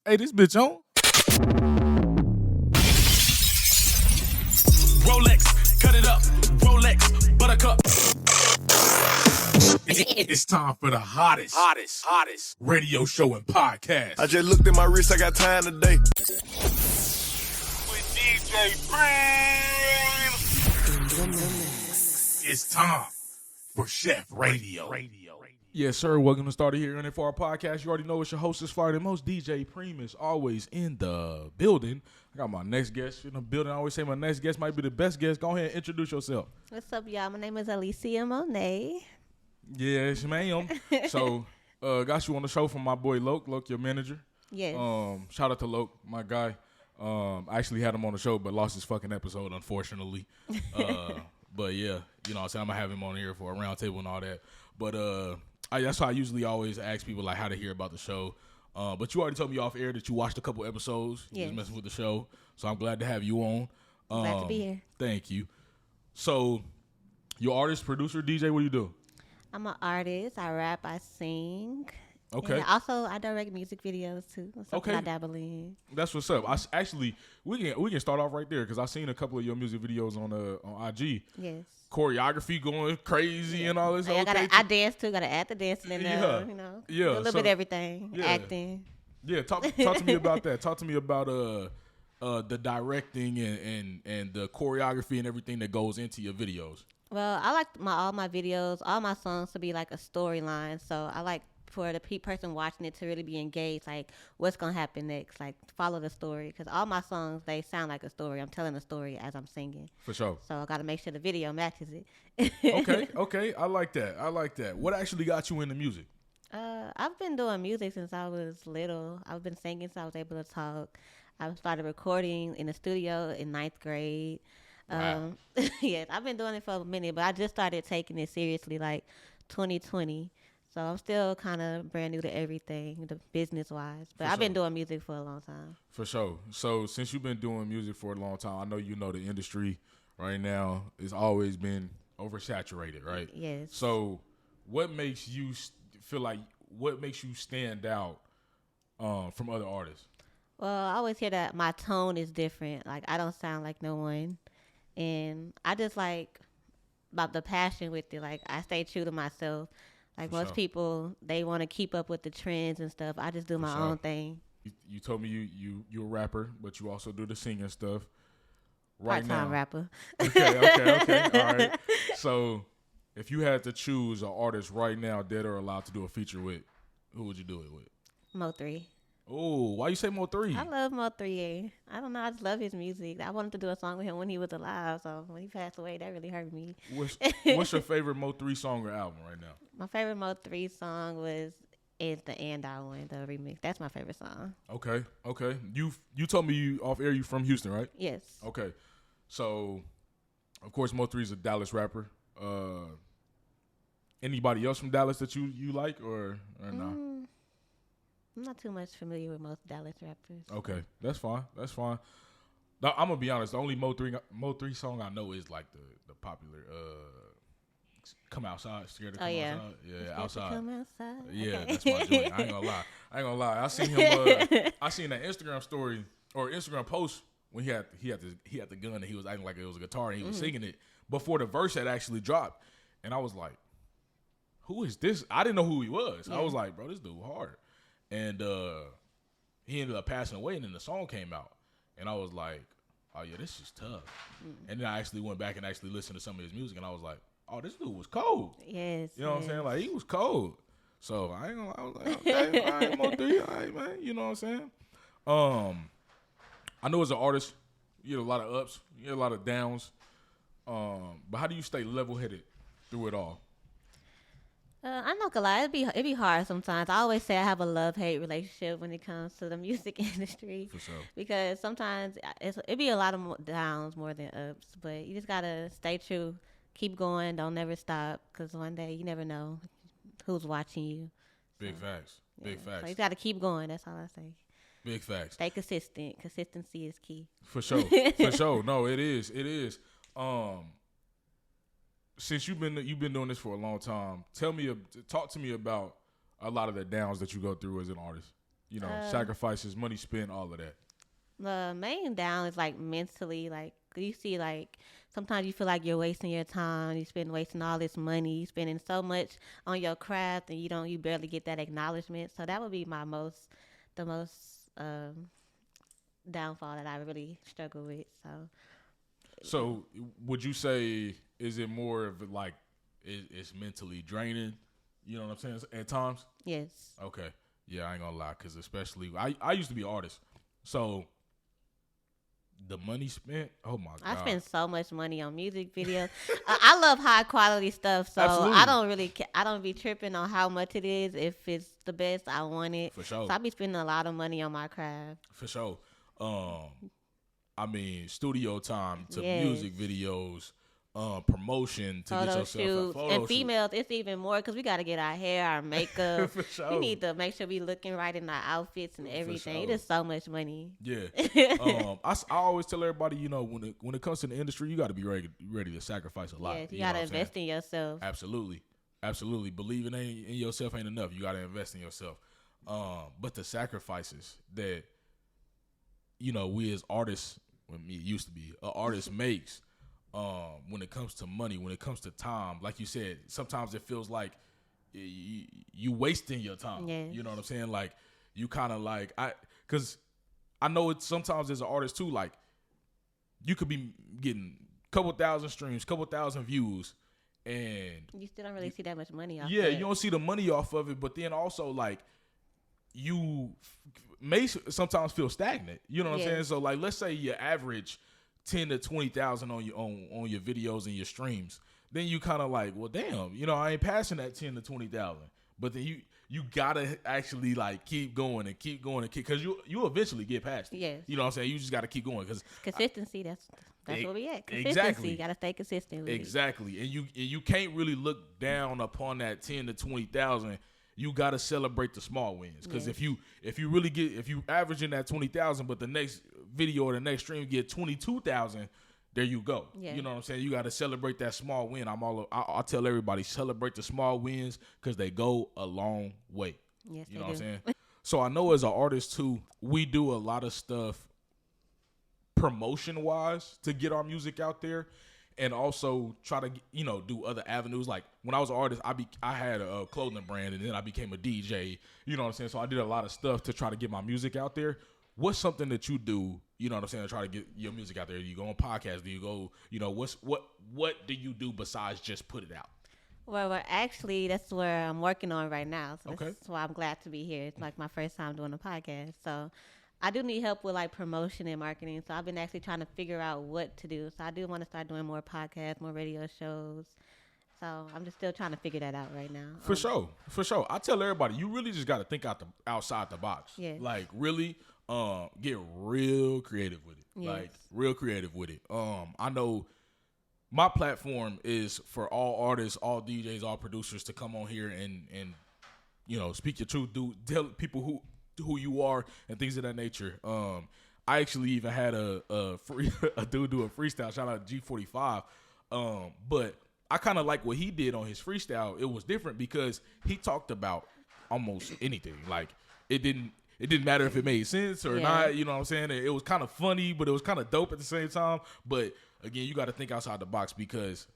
Hey, this bitch on. Rolex, cut it up. Rolex, buttercup. It's time for the hottest radio show and podcast. I just looked at my wrist, I got time today. With DJ Preme. It's time for SHEF Radio. Yes, sir. Welcome to Started Here and for our podcast. You already know it's your host is Florida Most. DJ Preme is always in the building. I got my next guest in the building. I always say my next guest might be the best guest. Go ahead and introduce yourself. What's up, y'all? My name is Alicia Monae. Yes, ma'am. So, got you on the show from my boy Loke, your manager. Yes. Shout out to Loke, my guy. I actually had him on the show, but lost his fucking episode, unfortunately. But yeah, you know what I'm saying? I'm going to have him on here for a round table and all that. But that's why I usually always ask people like how to hear about the show. But you already told me off air that you watched a couple episodes. You was messing with the show. So I'm glad to have you on. Glad to be here. Thank you. So, you're artist, producer, DJ, what do you do? I'm an artist. I rap, I sing. Okay. And also, I direct music videos too. Something Okay. I dabble in. That's what's up. We can start off right there because I've seen a couple of your music videos on IG. Yes. Choreography going crazy and all this. I dance too. Gotta add the dancing in there. You know. Yeah. Do a little bit of everything. Yeah. Acting. Yeah. Talk to me about that. Talk to me about the directing and the choreography and everything that goes into your videos. Well, I like all my videos, all my songs to be like a storyline. So I like for the person watching it to really be engaged, like what's going to happen next, like follow the story. Because all my songs, they sound like a story. I'm telling a story as I'm singing. For sure. So I got to make sure the video matches it. Okay. I like that. What actually got you into music? I've been doing music since I was little. I've been singing since I was able to talk. I started recording in the studio in 9th grade. Wow. Yes, I've been doing it for a minute, but I just started taking it seriously like 2020. So I'm still kind of brand new to everything, the business-wise. But I've been doing music for a long time. For sure. So since you've been doing music for a long time, I know you know the industry right now has always been oversaturated, right? Yes. So what makes you stand out from other artists? Well, I always hear that my tone is different. Like, I don't sound like no one. And I just like about the passion with it. Like, I stay true to myself. Like most people, they want to keep up with the trends and stuff. I just do my own thing. You told me you're a rapper, but you also do the singing stuff. Right now. Part-time rapper. Okay. All right. So, if you had to choose an artist right now, dead or alive, to do a feature with, who would you do it with? Mo3. Oh, why you say Mo3? I love Mo3. I don't know. I just love his music. I wanted to do a song with him when he was alive. So when he passed away, that really hurt me. What's your favorite Mo3 song or album right now? My favorite Mo3 song was "Is the End I Win," the remix. That's my favorite song. Okay. You told me you off air you from Houston, right? Yes. Okay. So, of course, Mo3 is a Dallas rapper. Anybody else from Dallas that you like or no? I'm not too much familiar with most Dallas rappers. Okay, that's fine. Now, I'm gonna be honest. The only Mo3 song I know is like the popular "Come Outside," scared to come outside. Yeah, outside. Come outside. Yeah, Okay. that's my joint. I ain't gonna lie. I seen him. I seen that Instagram story or Instagram post when he had the gun and he was acting like it was a guitar and he was singing it before the verse had actually dropped, and I was like, "Who is this?" I didn't know who he was. Yeah. I was like, "Bro, this dude hard." And he ended up passing away, and then the song came out. And I was like, oh, yeah, this is tough. And then I actually went back and actually listened to some of his music, and I was like, oh, this dude was cold. Yes. You know what I'm saying? Like, he was cold. So I ain't gonna lie. I was like, okay, all right, Mo3, all right, man. You know what I'm saying? I know as an artist, you get a lot of ups, you get a lot of downs. But how do you stay level-headed through it all? I'm not gonna lie, it'd be hard sometimes. I always say I have a love-hate relationship when it comes to the music industry. For sure. Because sometimes it'd be a lot of downs more than ups, but you just gotta stay true, keep going, don't never stop, because one day you never know who's watching you. Big facts. Big facts. So you gotta keep going. That's all I say. Big facts. Stay consistent. Consistency is key. For sure. For sure. No, it is. It is. Since you've been doing this for a long time, talk to me about a lot of the downs that you go through as an artist. You know, sacrifices, money spent, all of that. The main down is like mentally, like you see, like sometimes you feel like you're wasting your time. Wasting all this money. You spending so much on your craft, and you barely get that acknowledgement. So that would be the most downfall that I really struggle with. So would you say, is it more of like it's mentally draining? You know what I'm saying? At times. Yes. Okay. Yeah, I ain't gonna lie, because especially I used to be an artist, so the money spent. Oh my god! I spend so much money on music videos. I love high quality stuff, so Absolutely. I don't be tripping on how much it is. If it's the best, I want it. For sure. So I be spending a lot of money on my craft. For sure. I mean, studio time to Yes. music videos, promotion to get Photo yourself a shoots. photo And shoot. females, it's even more because we got to get our hair, our makeup. For sure. We need to make sure we looking right in our outfits and everything. sure. It is so much money. Yeah. I always tell everybody, you know, when it comes to the industry, you got to be ready to sacrifice a lot. Yes, you know got to what I'm saying? invest in yourself. Absolutely. Believing in yourself ain't enough. You got to invest in yourself. But the sacrifices that, you know, we as artists, when me used to be, an artist makes, when it comes to money, when it comes to time, like you said, sometimes it feels like you wasting your time. Yes. You know what I'm saying? Like, you kind of like, because I know it sometimes as an artist too, like, you could be getting a couple thousand streams, couple thousand views, and You still don't really see that much money off yeah, that. you don't see the money off of it, but then also like you may sometimes feel stagnant. You know what I'm saying? So like, let's say you average 10 to 20,000 on your videos and your streams. Then you kind of like, well, damn, you know, I ain't passing that 10 to 20,000. But then you gotta actually like keep going and keep going because you eventually get past it. Yes. You know what I'm saying? You just gotta keep going because Consistency, that's where we at. Consistency, exactly. Got to stay consistent with it. Exactly. And you can't really look down upon that 10 to 20,000. You got to celebrate the small wins, because if you average in that 20,000, but the next video or the next stream get 22,000, there you go. Yeah. You know what I'm saying? You got to celebrate that small win. I tell everybody, celebrate the small wins because they go a long way. Yes, You know what I'm saying? So I know as an artist too, we do a lot of stuff promotion wise to get our music out there, and also try to, you know, do other avenues. Like when I was an artist, I had a clothing brand, and then I became a DJ. You know what I'm saying? So I did a lot of stuff to try to get my music out there. What's something that you do, you know what I'm saying, to try to get your music out there? Do you go on podcasts? Do you go, you know, what do you do besides just put it out? Well, actually, that's where I'm working on right now. So Okay. That's why I'm glad to be here. It's like my first time doing a podcast. So I do need help with like promotion and marketing. So I've been actually trying to figure out what to do. So I do want to start doing more podcasts, more radio shows. So I'm just still trying to figure that out right now. For sure. I tell everybody, you really just got to think outside the box. Yes. Like really get real creative with it. Yes. Like real creative with it. I know my platform is for all artists, all DJs, all producers to come on here and you know, speak your truth, tell people who you are and things of that nature. I actually even had a dude do a freestyle. Shout out to G45. But I kind of like what he did on his freestyle. It was different because he talked about almost anything. Like it didn't matter if it made sense or not. You know what I'm saying? It was kind of funny, but it was kind of dope at the same time. But again, you got to think outside the box because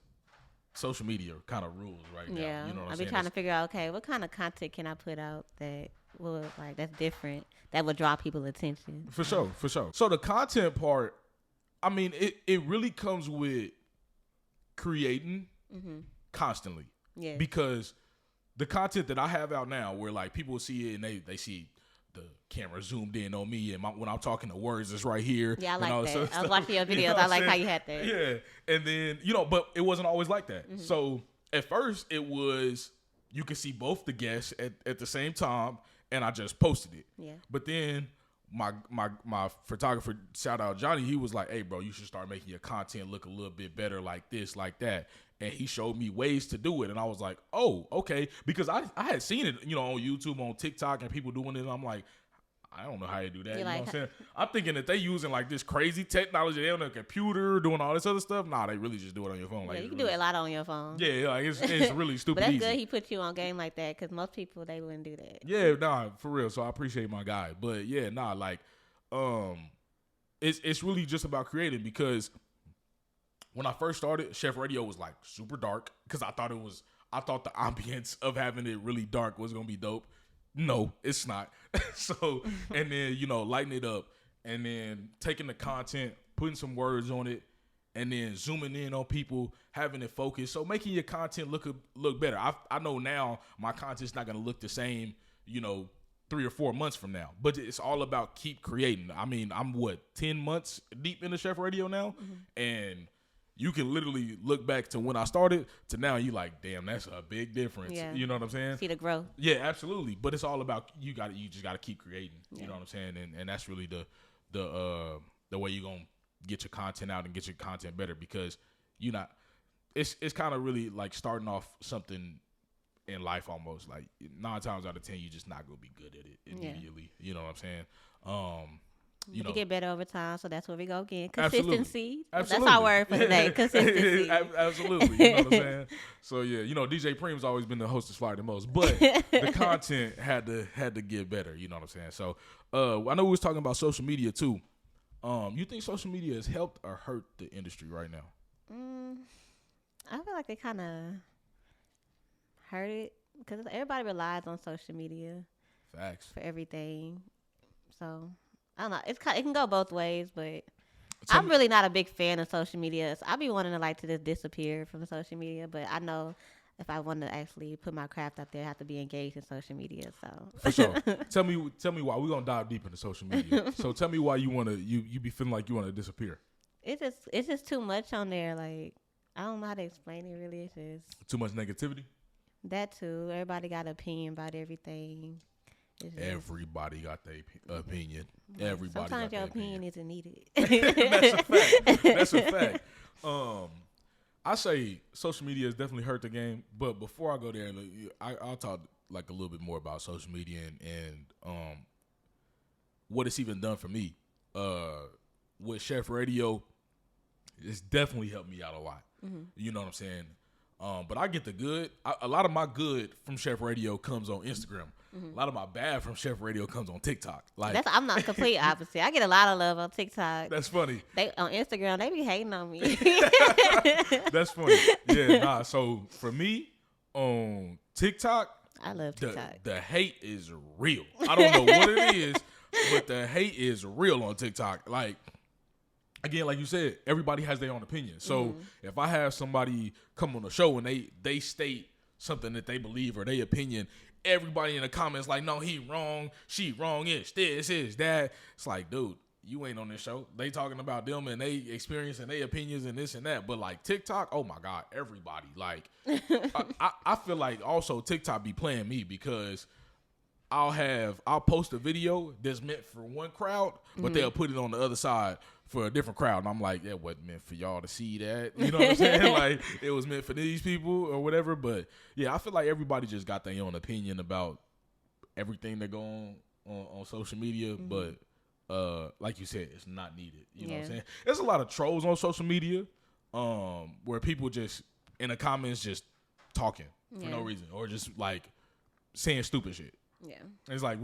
social media kind of rules right now. Yeah, You know what I'm I've saying? been trying to figure out, okay, what kind of content can I put out that will that's different, that will draw people's attention. For sure. So the content part, I mean, it really comes with creating constantly. Yeah. Because the content that I have out now, where like people see it and they see the camera zoomed in on me, and when I'm talking, the words is right here. Yeah, I and like all that. this other I was stuff. watching your You know videos. what I I'm like how saying? you had that. Yeah, and then but it wasn't always like that. So at first it was you could see both the guests at the same time, and I just posted it. Yeah. But then my photographer, shout out Johnny, he was like, "Hey, bro, you should start making your content look a little bit better, like this, like that." And he showed me ways to do it, and I was like, "Oh, okay," because I had seen it, you know, on YouTube, on TikTok, and people doing it. And I'm like, I don't know how you do that. You You know like- what I'm saying? I'm thinking that they using like this crazy technology. They on a computer doing all this other stuff. Nah, they really just do it on your phone. Like Yeah, you it's can do really, it a lot on your phone. Yeah, like it's really stupid But that's easy. good he put you on game like that because most people, they wouldn't do that. Yeah, nah, for real. So I appreciate my guy. But yeah, nah, like, it's really just about creating because when I first started, Chef Radio was like super dark because I thought the ambience of having it really dark was gonna be dope. No, it's not. So, and then, you know, lighten it up and then taking the content, putting some words on it, and then zooming in on people, having it focused. So making your content look better. I know now my content's not going to look the same, you know, 3 or 4 months from now. But it's all about keep creating. I mean, I'm 10 months deep into Chef Radio now? And you can literally look back to when I started to now. You like, damn, that's a big difference. Yeah. You know what I'm saying? See the growth. Yeah, absolutely. But it's all about you just got to keep creating. You know what I'm saying? And that's really the way you're gonna get your content out and get your content better because it's kind of really like starting off something in life almost. Like 9 times out of 10, you're just not gonna be good at it immediately. You know what I'm saying? You know, get better over time, so that's where we go again. Absolutely. Consistency. Absolutely. That's our word for today. Consistency. Absolutely. You know what I'm saying? So yeah, you know, DJ Preme's always been the hostess flyer the most, but the content had to get better. You know what I'm saying? So I know we was talking about social media too. You think social media has helped or hurt the industry right now? I feel like it kind of hurt it because everybody relies on social media Facts. for everything. So I don't know. It can go both ways, but I'm really not a big fan of social media. So I be wanting to like to just disappear from social media, but I know if I want to actually put my craft out there, I have to be engaged in social media. So For sure. Tell me why. We're gonna dive deep into social media. So tell me why you be feeling like you wanna disappear. it's just too much on there. Like I don't know how to explain it. Really, it's just Too much negativity. that too. Everybody got an opinion about everything. It's just- Everybody got their opinion. Everybody. Sometimes got your their opinion isn't needed. That's a fact. That's a fact. I say social media has definitely hurt the game, but before I go there, I'll talk like a little bit more about social media and what it's even done for me. With Chef Radio, it's definitely helped me out a lot. You know what I'm saying? But I get the good. A lot of my good from Chef Radio comes on Instagram. A lot of my bad from Chef Radio comes on TikTok. Like I'm not complete opposite. I get a lot of love on TikTok. that's funny. They on Instagram, they be hating on me. That's funny. Yeah, nah. So for me on TikTok, I love TikTok. the hate is real. I don't know what it is, but the hate is real on TikTok. Like, again, like you said, everybody has their own opinion. So if I have somebody come on the show and they state something that they believe or their opinion, everybody in the comments like, no, he wrong, she wrong, it's this, is that. It's like, dude, you ain't on this show. They talking about them and they experience and they opinions and this and that. But like TikTok, oh my God, everybody. Like, I feel like also TikTok be playing me because I'll post a video that's meant for one crowd, but they'll put it on the other side for a different crowd. And I'm like, that wasn't meant for y'all to see that. You know what I'm saying? Like, it was meant for these people or whatever. But yeah, I feel like everybody just got their own opinion about everything that go on social media. But like you said, it's not needed. You know what I'm saying? There's a lot of trolls on social media where people just in the comments just talking for no reason or just like saying stupid shit. Yeah. And it's like,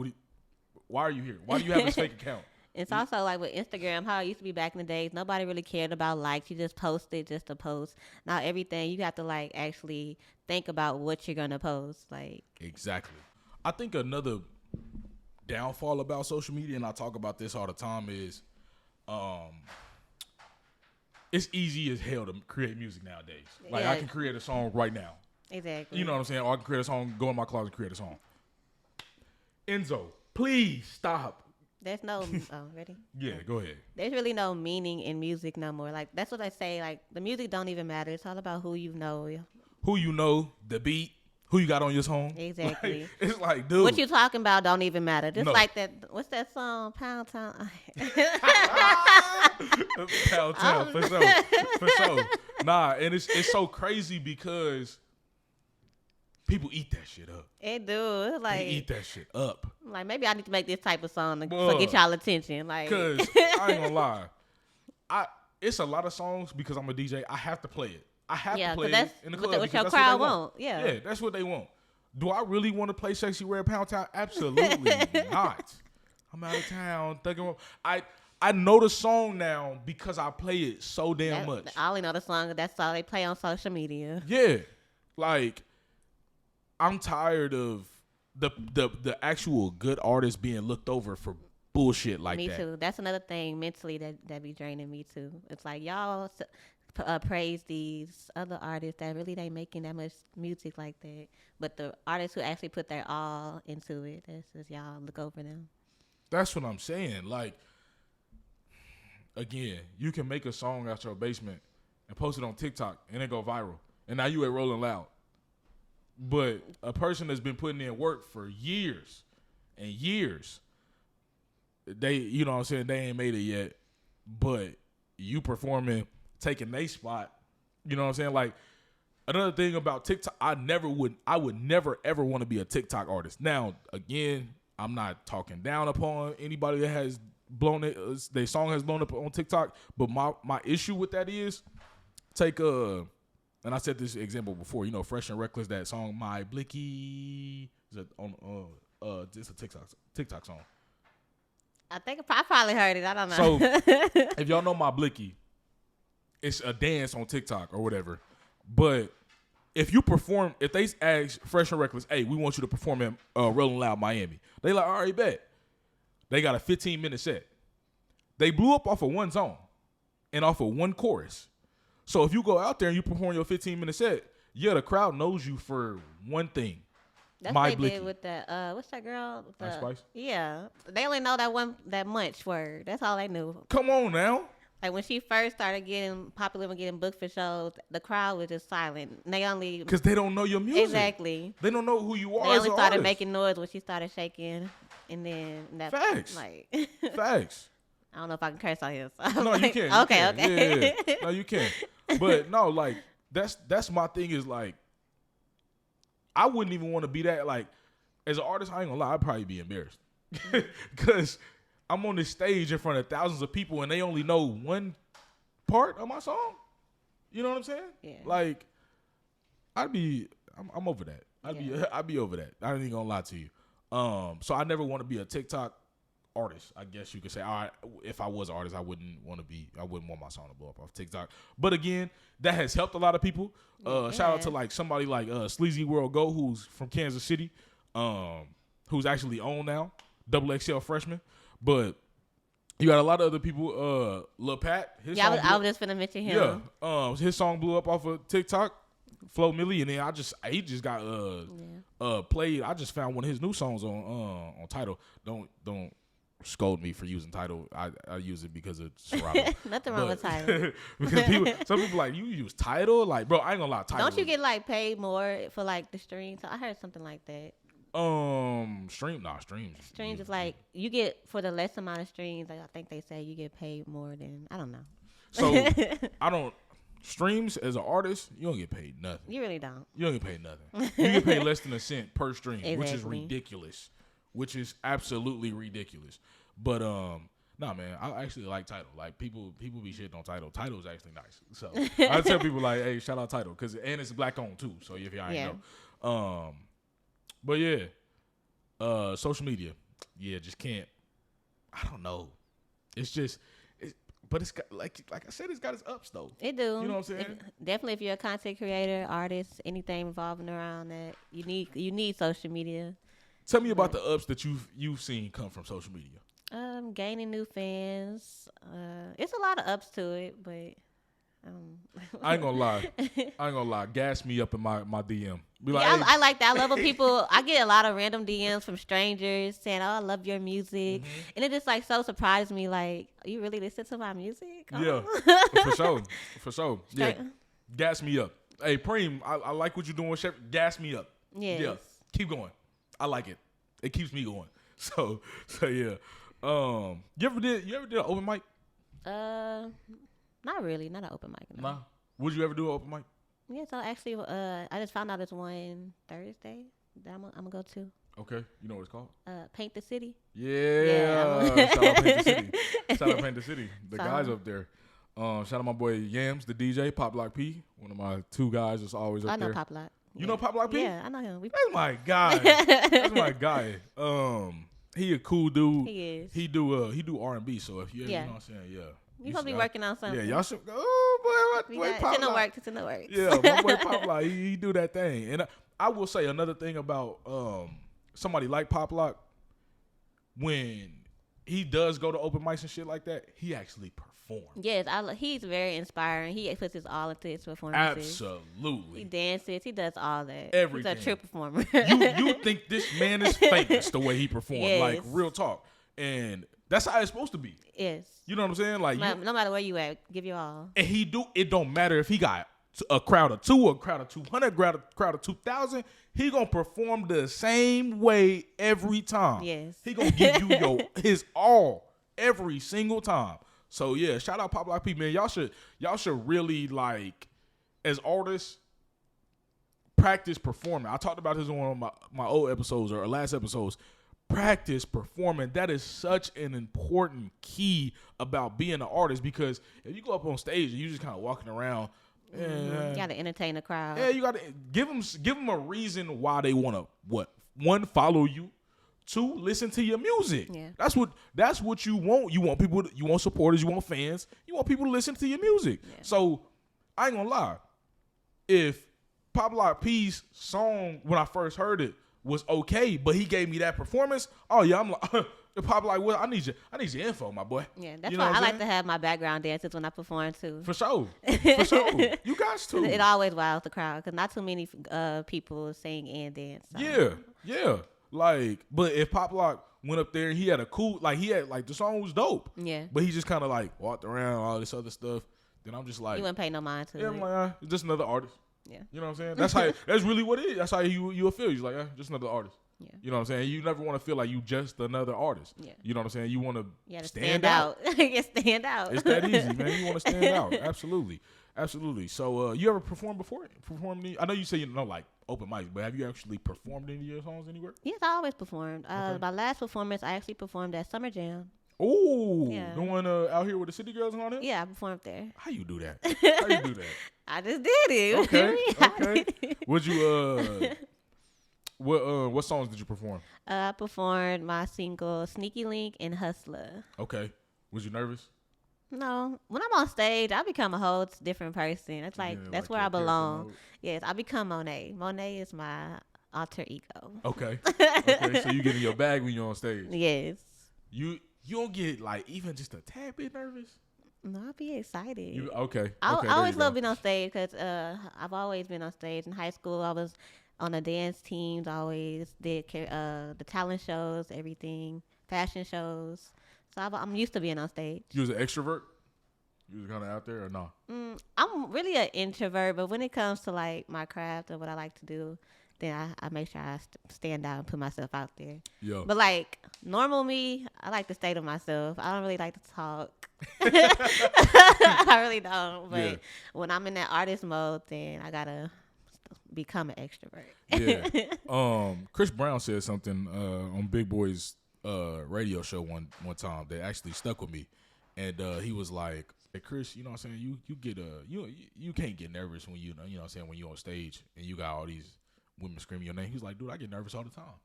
why are you here? Why do you have this fake account? It's also like with Instagram, how it used to be back in the days. Nobody really cared about likes. You just posted just to post. Now everything you have to like actually think about what you're gonna post. Like Exactly. I think another downfall about social media, and I talk about this all the time, is it's easy as hell to create music nowadays. Like I can create a song right now. Exactly. You know what I'm saying? Or I can create a song, go in my closet and create a song. Enzo, please stop. There's no ready? Yeah, go ahead. There's really no meaning in music no more. Like that's what I say. Like the music don't even matter. It's all about who you know. Who you know, the beat, who you got on your song. Exactly. Like, it's like, dude. What you talking about don't even matter. Just No. like that. What's that song? Pound Town. Pound Town, for sure. For sure. Nah, and it's so crazy because people eat that shit up. It do. It's like They eat that shit up. like, maybe I need to make this type of song to get y'all attention. Like, cause I ain't gonna lie, it's a lot of songs because I'm a DJ. I have to play it. I have to play it in the club. What your crowd want. Yeah, that's what they want. Do I really want to play Sexy Red Pound Town? Absolutely not. I'm out of town. I know the song now because I play it so damn much. I only know the song. That's all they play on social media. Yeah, like I'm tired of the actual good artists being looked over for bullshit like that. Me too. That's another thing mentally that be draining me too. It's like y'all praise these other artists that really ain't making that much music like that, but the artists who actually put their all into it, that's just y'all look over them. That's what I'm saying. Like, again, you can make a song out your basement and post it on TikTok and it go viral, and now you at Rolling Loud. But a person that's been putting in work for years and years, they, you know what I'm saying, they ain't made it yet, but you performing, taking their spot, you know what I'm saying? Like, another thing about TikTok, I would never ever want to be a TikTok artist. Now, again, I'm not talking down upon anybody that has blown it, their song has blown up on TikTok, but my issue with that is, take and I said this example before, you know, Fresh and Reckless, that song My Blicky, is it on it's a TikTok song. I think I probably heard it. I don't know. So if y'all know My Blicky, it's a dance on TikTok or whatever. But if they ask Fresh and Reckless, hey, we want you to perform in Rolling Loud Miami, they like, all right, bet. They got a 15-minute set. They blew up off of one song and off of one chorus. So if you go out there and you perform your 15-minute set, the crowd knows you for one thing. That's what they did with that. What's that girl? Ice Spice? Yeah, they only know that much word. That's all they knew. Come on now. Like when she first started getting popular and getting booked for shows, the crowd was just silent. Because they don't know your music. Exactly. They don't know who you are. They only started artist. Making noise when she started shaking, and then that. Facts. Like. Facts. I don't know if I can curse on here. So no, like, you can. Okay. Yeah. No, you can. But no, like that's my thing is like, I wouldn't even want to be that. Like, as an artist, I ain't gonna lie, I'd probably be embarrassed because I'm on this stage in front of thousands of people and they only know one part of my song. You know what I'm saying? Yeah. Like, I'm over that. I'd be over that. I ain't even gonna lie to you. So I never want to be a TikTok artist, I guess you could say. All right, if I was an artist, I wouldn't want my song to blow up off TikTok. But again, that has helped a lot of people. Shout out to like somebody like Sleazy World Go, who's from Kansas City, who's actually on now, XXL freshman. But you got a lot of other people. Lil Pat, I was just gonna mention him. Yeah, his song blew up off of TikTok. Flo Milli, and then he just got played. I just found one of his new songs on Tidal. Don't scold me for using Tidal. I use it because of Serato. Nothing wrong with Tidal. Because some people like, you use Tidal? Like, bro, I ain't gonna lie. Tidal. Don't you get like paid more for like the streams? I heard something like that. Streams. Streams is like you get for the less amount of streams. Like I think they say you get paid more than I don't know. So streams as an artist, you don't get paid nothing. You really don't. You don't get paid nothing. You get paid less than a cent per stream, exactly. Which is ridiculous. Which is absolutely ridiculous. But nah, man, I actually like Tidal. Like people be shitting on Tidal. Tidal is actually nice. So I tell people like, hey, shout out Tidal, and it's black owned too. So if y'all ain't know, but yeah, social media, just can't. I don't know. It's just. But it's got, like I said, it's got its ups though. It do. You know what I'm saying? Definitely, if you're a content creator, artist, anything revolving around that, you need social media. Tell me about the ups that you've seen come from social media. Gaining new fans. It's a lot of ups to it, but I ain't gonna lie. Gas me up in my DM. Be like, I like that. I love when people. I get a lot of random DMs from strangers saying, "Oh, I love your music," and it just like so surprised me. Like, you really listen to my music? Oh. Yeah, for sure. Yeah, gas me up. Hey, Preme, I like what you're doing, Chef. Gas me up. Yes. Yeah, keep going. I like it. It keeps me going. So yeah. You ever did an open mic? Not really. Not an open mic. No. Nah. Would you ever do an open mic? Yeah. So actually, I just found out it's one Thursday that I'm gonna go to. Okay, you know what it's called? Paint the City. Yeah. Shout out Paint the City. Shout out Paint the City. The So- guys up there. Shout out my boy Yams, the DJ, Pop Lock P. One of my two guys that's always up I know there. Pop Lock. You know Pop Lock P? Yeah, I know him. That's my guy. That's my guy. He a cool dude. He is. He do R&B. So if you, Yeah. you know what I'm saying, yeah. You supposed to be working on something. Yeah, y'all should. Oh boy, It's Pop in the Lock. works. It's in the works. Yeah, my boy Pop Lock, he do that thing. And I will say another thing about somebody like Pop Lock, when he does go to open mics and shit like that, he actually performs. Yes, he's very inspiring. He puts his all into his performances. He Absolutely. dances. He does all that. Everything. He's a true performer. You think this man is famous the way he performs. Yes. Like, real talk. And that's how it's supposed to be. Yes. You know what I'm saying? Like, No matter where you at, give your all. and it don't matter if he got a crowd of 2, a crowd of 200, crowd of 2,000. He gonna perform the same way every time. Yes. He gonna give you his all every single time. So yeah, shout out Pop Lock P, man. Y'all should really, like, as artists, practice performing. I talked about this on one of my old episodes or last episodes. Practice performing. That is such an important key about being an artist, because if you go up on stage and you just kind of walking around, You got to entertain the crowd. yeah, you got to give them a reason why they want to one, follow you, 2, listen to your music. Yeah. That's what you want. You want people. You want supporters. You want fans. You want people to listen to your music. Yeah. So I ain't gonna lie. If Pop Lock P's song when I first heard it was okay, but he gave me that performance, oh yeah, I'm like, Pop Lock, well, I need your info, my boy. Yeah, that's You know why what I I'm like saying? to have my background dances when I perform too. For sure. For sure. You guys too. It always wows the crowd because not too many people sing and dance. So. Yeah. Like, but if Pop Lock went up there and he had the song was dope. Yeah. But he just kind of like walked around all this other stuff. Then I'm just like, You wouldn't pay no mind to yeah, it. I'm like, just another artist. Yeah. You know what I'm saying? That's really what it is. That's how you'll feel. You're like, just another artist. Yeah. You know what I'm saying? You never want to feel like you just another artist. Yeah. You know what I'm saying? You want to stand out. You stand out. It's that easy, man. You want to stand out. Absolutely. So, you ever performed before? I know you say you know, like, open mics, but have you actually performed any of your songs anywhere? Yes, I always performed. Okay. My last performance, I actually performed at Summer Jam. Oh, Yeah. the one out here with the City Girls and all that? Yeah, I performed there. How you do that? How you do that? I just did it. Okay. Would you what songs did you perform? I performed my single Sneaky Link and Hustler. Okay. Was you nervous? No, when I'm on stage, I become a whole different person. It's like Yeah, that's like where I your character belong. mode. Yes, I become Monae. Monae is my alter ego. Okay. So you get in your bag when you're on stage. Yes. You don't get like even just a tad bit nervous? No, I'll be excited. Okay. I there always you love go. being on stage because I've always been on stage. In high school, I was on the dance teams. I always did the talent shows, everything, fashion shows. So I'm used to being on stage. You was an extrovert? You was kind of out there or no? I'm really an introvert, but when it comes to like my craft or what I like to do, then I make sure I stand out and put myself out there. Yeah. But like normal me, I like to stay to myself. I don't really like to talk. I really don't. But Yeah. when I'm in that artist mode, then I gotta become an extrovert. Yeah. Chris Brown said something on Big Boy's radio show one time that actually stuck with me, and he was like, "Hey Chris, you know what I'm saying? You get you can't get nervous when you know what I'm saying, when you're on stage and you got all these women screaming your name." He was like, "Dude, I get nervous all the time."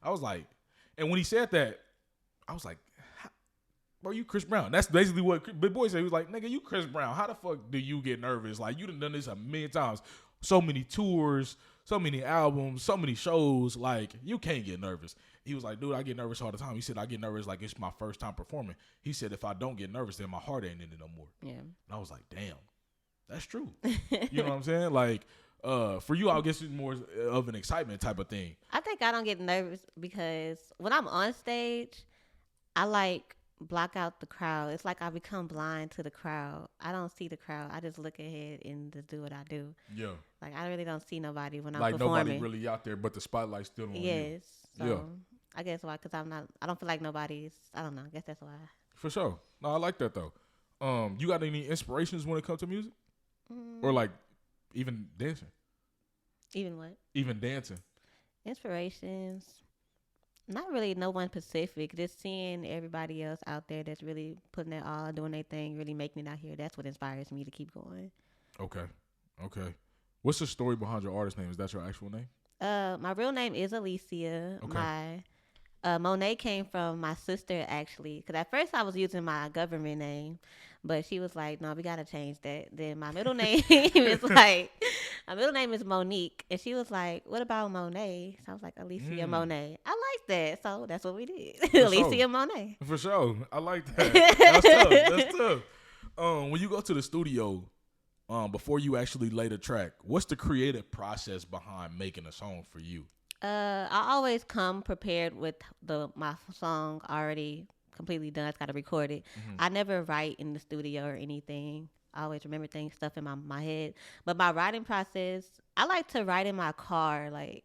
I was like, and when he said that, I was like, bro, you Chris Brown. That's basically what Big Boy said. He was like, nigga, you Chris Brown. How the fuck do you get nervous? Like, you done this a million times. So many tours, so many albums, so many shows. Like, you can't get nervous. He was like, dude, I get nervous all the time. He said, I get nervous like it's my first time performing. He said, if I don't get nervous, then my heart ain't in it no more. Yeah. And I was like, damn, that's true. You know what I'm saying? Like, for you, I guess it's more of an excitement type of thing. I think I don't get nervous because when I'm on stage, I like block out the crowd. It's like I become blind to the crowd. I don't see the crowd. I just look ahead and just do what I do. Yeah. Like I really don't see nobody when I'm Like performing. nobody really out there, but the spotlight's still on you. Yes. So Yeah. I guess why? Because I don't feel like nobody's. I don't know. I guess that's why. For sure. No, I like that though. You got any inspirations when it comes to music, or like even dancing? Even what? Even dancing. Inspirations. Not really no one specific. Just seeing everybody else out there that's really putting it all, doing their thing, really making it out here. That's what inspires me to keep going. Okay. What's the story behind your artist name? Is that your actual name? My real name is Alicia. Okay. My Monae came from my sister, actually. Because at first I was using my government name. But she was like, no, we got to change that. Then my middle name is Monique. And she was like, what about Monae? So I was like, Alicia Monae. I like that. So that's what we did. Alicia Monae. For sure. I like that. That's tough. When you go to the studio, before you actually lay the track, what's the creative process behind making a song for you? I always come prepared with my song already completely done. I just got to record it. I never write in the studio or anything. I always remember stuff in my head. But my writing process, I like to write in my car. Like,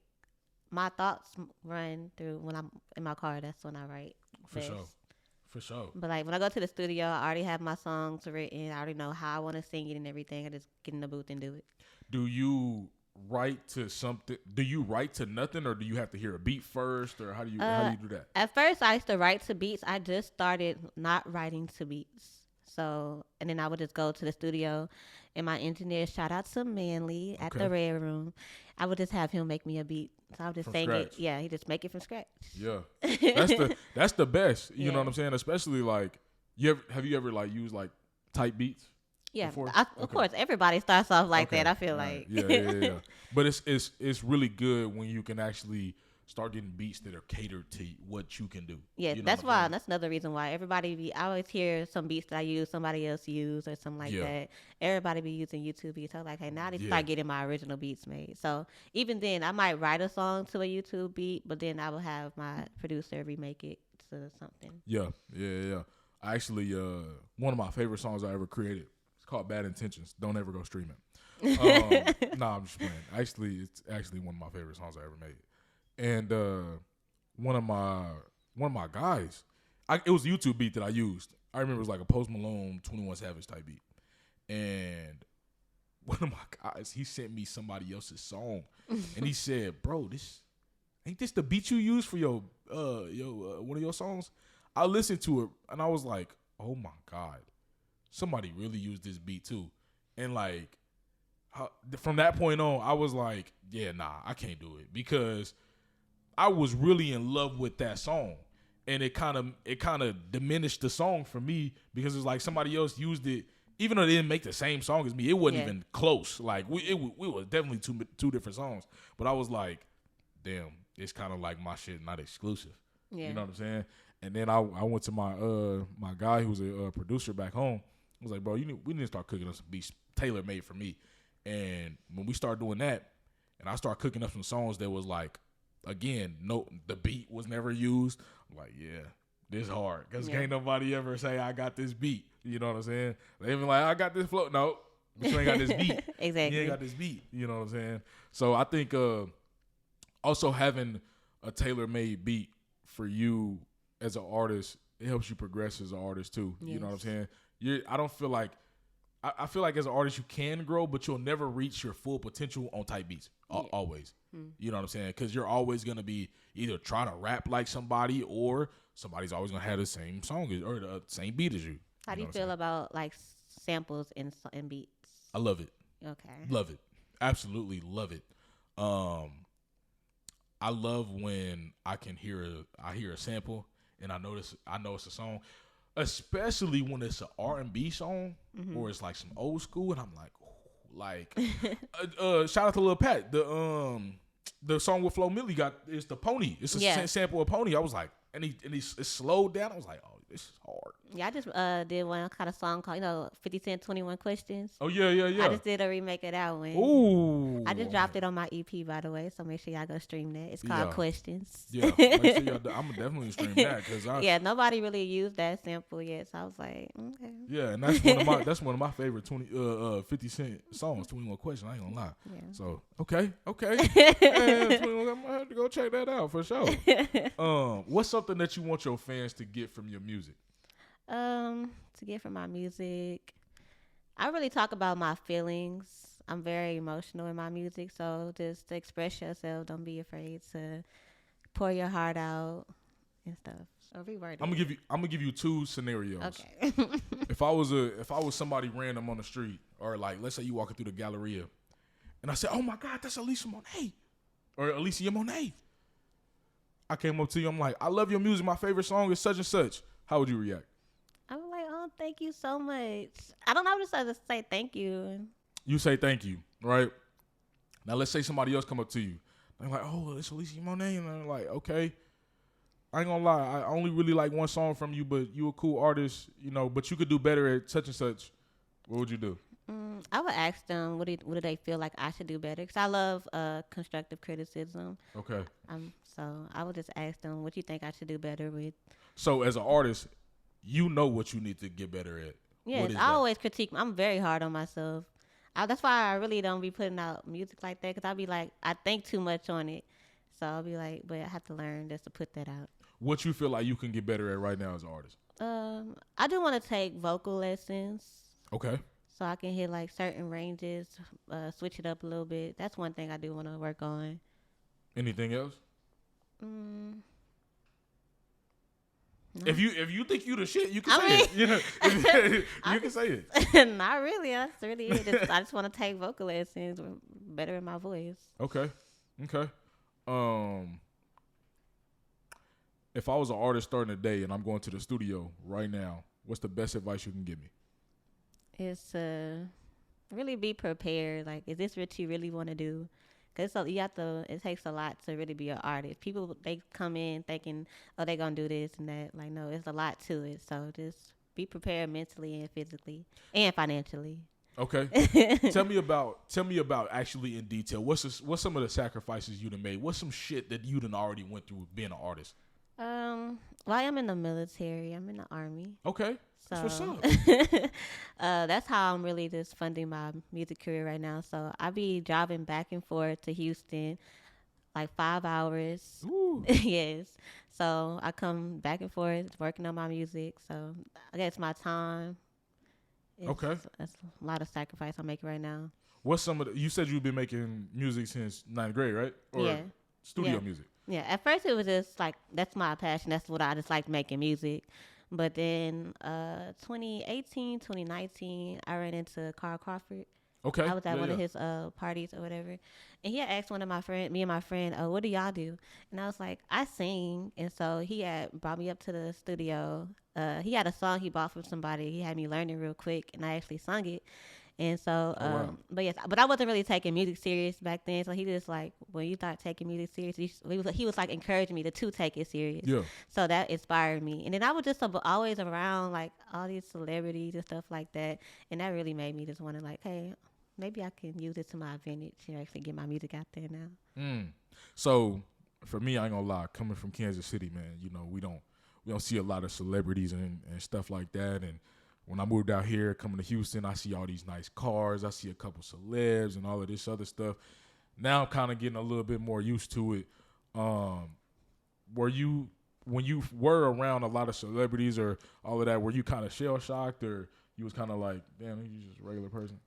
my thoughts run through when I'm in my car. That's when I write. For sure. But like when I go to the studio, I already have my songs written. I already know how I want to sing it and everything. I just get in the booth and do it. Do you write to something? Do you write to nothing, or do you have to hear a beat first, or how do you do that? At first, I used to write to beats. I just started not writing to beats. So, and then I would just go to the studio, and my engineer, shout out to Manly at the Red Room, I would just have him make me a beat. So I would just sing it. Yeah, he just make it from scratch. Yeah, that's the best. You know what I'm saying? Especially like, have you ever like used like type beats? Yeah, of course. Everybody starts off like that. I feel right. like. Yeah. But it's really good when you can actually start getting beats that are catered to what you can do. Yeah, you know that's why. That's another reason why everybody I always hear some beats that I use, somebody else use, or something like that. Everybody be using YouTube beats. I'm like, hey, now I need to start getting my original beats made. So even then, I might write a song to a YouTube beat, but then I will have my producer remake it to something. Yeah. I actually, one of my favorite songs I ever created. It's called Bad Intentions. Don't ever go streaming. Nah, I'm just playing. Actually, it's actually one of my favorite songs I ever made. And one of my guys, it was a YouTube beat that I used. I remember it was like a Post Malone, 21 Savage type beat. And one of my guys, he sent me somebody else's song, and he said, "Bro, ain't this the beat you used for your one of your songs?" I listened to it, and I was like, "Oh my God, somebody really used this beat too." And like, from that point on, I was like, "Yeah, nah, I can't do it," because I was really in love with that song, and it kind of diminished the song for me, because it's like somebody else used it, even though they didn't make the same song as me. It wasn't even close. Like we were definitely two different songs, but I was like, damn, it's kind of like my shit not exclusive. Yeah. You know what I'm saying? And then I went to my guy who's a producer back home. I was like, bro, we need to start cooking up some beats tailor made for me. And when we started doing that, and I started cooking up some songs that was like, again, the beat was never used. I'm like, yeah, this hard, because can't nobody ever say I got this beat. You know what I'm saying? They even like, I got this flow. No, but you ain't got this beat. Exactly. You ain't got this beat. You know what I'm saying? So I think also having a tailor-made beat for you as an artist, it helps you progress as an artist too. Yes. You know what I'm saying? I don't feel like, I feel like as an artist you can grow, but you'll never reach your full potential on type beats. Always. You know what I'm saying? Because you're always going to be either trying to rap like somebody, or somebody's always going to have the same song or the same beat as you. How do you feel about like samples and beats? I love it. Okay. Love it. Absolutely love it. I love when I hear a sample and I know it's a song, especially when it's an R&B song or it's like some old school, and I'm like, like, shout out to Lil Pat. The song with Flo Milli it's the Pony. It's a sample of Pony. I was like, and it slowed down. I was like, oh, this is hard. Yeah, I just did one kind of song called 50 Cent 21 Questions. Oh yeah. I just did a remake of that one. Ooh. I just dropped it on my EP, by the way, so make sure y'all go stream that. It's called Questions. Yeah, make sure y'all. I'm gonna definitely stream that, because nobody really used that sample yet, so I was like, okay. Yeah, and that's one of my favorite 50 Cent songs, 21 Questions. I ain't gonna lie. Yeah. So okay. Man, I'm gonna have to go check that out for sure. What's something that you want your fans to get from your music? To get from my music, I really talk about my feelings. I'm very emotional in my music, so just to express yourself. Don't be afraid to pour your heart out and stuff. Or reword it. I'm gonna give you two scenarios. Okay. If I was somebody random on the street, or like let's say you walking through the Galleria, and I said, "Oh my God, that's Alicia Monae," or Alicia Monae. I came up to you, I'm like, "I love your music. My favorite song is such and such." How would you react? I'm like, "Oh, thank you so much." I don't know what to say. Thank you. You say thank you, right? Now let's say somebody else come up to you. They're like, "Oh, it's Alicia Monae," and I'm like, "Okay." I ain't gonna lie, I only really like one song from you, but you a cool artist, you know, but you could do better at such and such. What would you do? I would ask them, what do they feel like I should do better? Because I love constructive criticism. Okay. So I would just ask them, what you think I should do better with? So as an artist, you know what you need to get better at. Yes, I always critique. I'm very hard on myself. That's why I really don't be putting out music like that, because I'll be like, I think too much on it. So I'll be like, but I have to learn just to put that out. What you feel like you can get better at right now as an artist? I do want to take vocal lessons. Okay. So I can hit like certain ranges, switch it up a little bit. That's one thing I do want to work on. Anything else? No. If you think you the shit, you can say it. You know, you can say it. Not really. That's really it. I just want to take vocal lessons, better in my voice. Okay. If I was an artist starting today and I'm going to the studio right now, what's the best advice you can give me? It's really be prepared. Like, is this what you really want to do? Because it takes a lot to really be an artist. People, they come in thinking, oh, they're going to do this and that. Like, no, it's a lot to it. So just be prepared mentally and physically and financially. Okay. Tell me about actually in detail. What's some of the sacrifices you done made? What's some shit that you done already went through with being an artist? Well, I'm in the military. I'm in the Army. Okay. So That's what's up. that's how I'm really just funding my music career right now. So I be driving back and forth to Houston, like 5 hours. Ooh. Yes. So I come back and forth working on my music. So I guess my time. Okay. That's a lot of sacrifice I'm making right now. What's you said you've been making music since 9th grade, right? Or yeah. Studio music. Yeah. At first it was just like, that's my passion. That's what I just like, making music. But then 2018, 2019, I ran into Carl Crawford. Okay. I was at one of his parties or whatever. And he had asked me and my friend, oh, what do y'all do? And I was like, I sing. And so he had brought me up to the studio. He had a song he bought from somebody. He had me learn it real quick, and I actually sung it. And so, wow. but I wasn't really taking music serious back then. So he just like, when you start taking music serious, he was like encouraging me to take it serious. Yeah. So that inspired me. And then I was just always around like all these celebrities and stuff like that. And that really made me just want to like, hey, maybe I can use it to my advantage and actually get my music out there now. So for me, I ain't gonna lie, coming from Kansas City, man, you know, we don't see a lot of celebrities and stuff like that. And when I moved out here, coming to Houston, I see all these nice cars. I see a couple celebs and all of this other stuff. Now I'm kind of getting a little bit more used to it. When you were around a lot of celebrities or all of that, were you kind of shell shocked, or you was kind of like, damn, you just a regular person?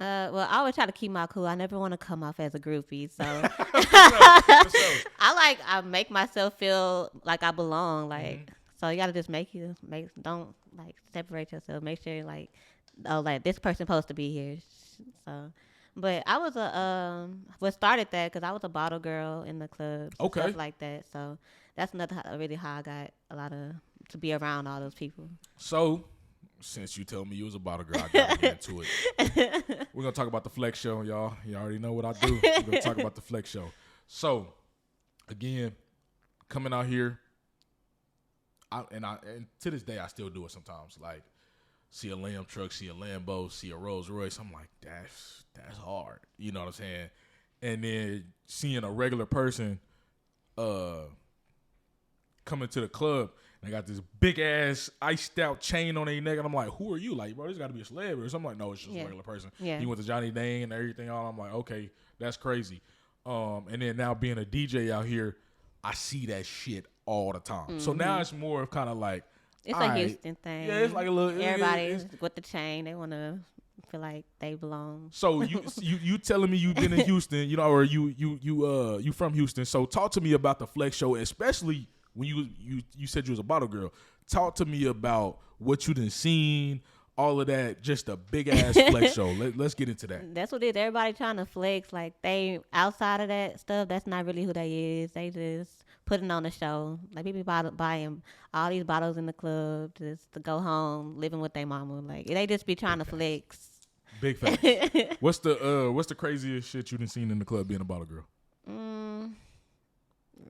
Well, I always try to keep my cool. I never want to come off as a groupie, so I make myself feel like I belong. Like, so you gotta just don't like separate yourself. Make sure like, oh, like this person supposed to be here. So, but I was what started that because I was a bottle girl in the club, stuff like that. So that's really how I got to be around all those people. So, since you told me you was a bottle girl, I gotta get into it. We're gonna talk about the Flex Show, y'all. You already know what I do. We're gonna talk about the Flex Show. So, again, coming out here, and to this day I still do it sometimes. Like, see a Lamb truck, see a Lambo, see a Rolls Royce. I'm like, that's hard. You know what I'm saying? And then seeing a regular person coming to the club. They got this big ass iced out chain on their neck, and I'm like, "Who are you?" Like, bro, this got to be a celebrity or something. Like, no, it's just a regular person. Yeah. He went to Johnny Dane and everything. I'm like, okay, that's crazy. And then now being a DJ out here, I see that shit all the time. Mm-hmm. So now it's more of kind of like it's a Houston thing. Yeah, it's like a little. Everybody with the chain, they want to feel like they belong. So you telling me you've been in Houston, you know, or you from Houston. So talk to me about the Flex Show, especially when you said you was a bottle girl. Talk to me about what you done seen, all of that, just a big ass Flex Show. Let's get into that. That's what it is. Everybody trying to flex. Like, they outside of that stuff, that's not really who they is. They just putting on a show. Like, people buying all these bottles in the club just to go home, living with their mama. Like, they just be trying to flex. Big facts. What's the craziest shit you done seen in the club being a bottle girl?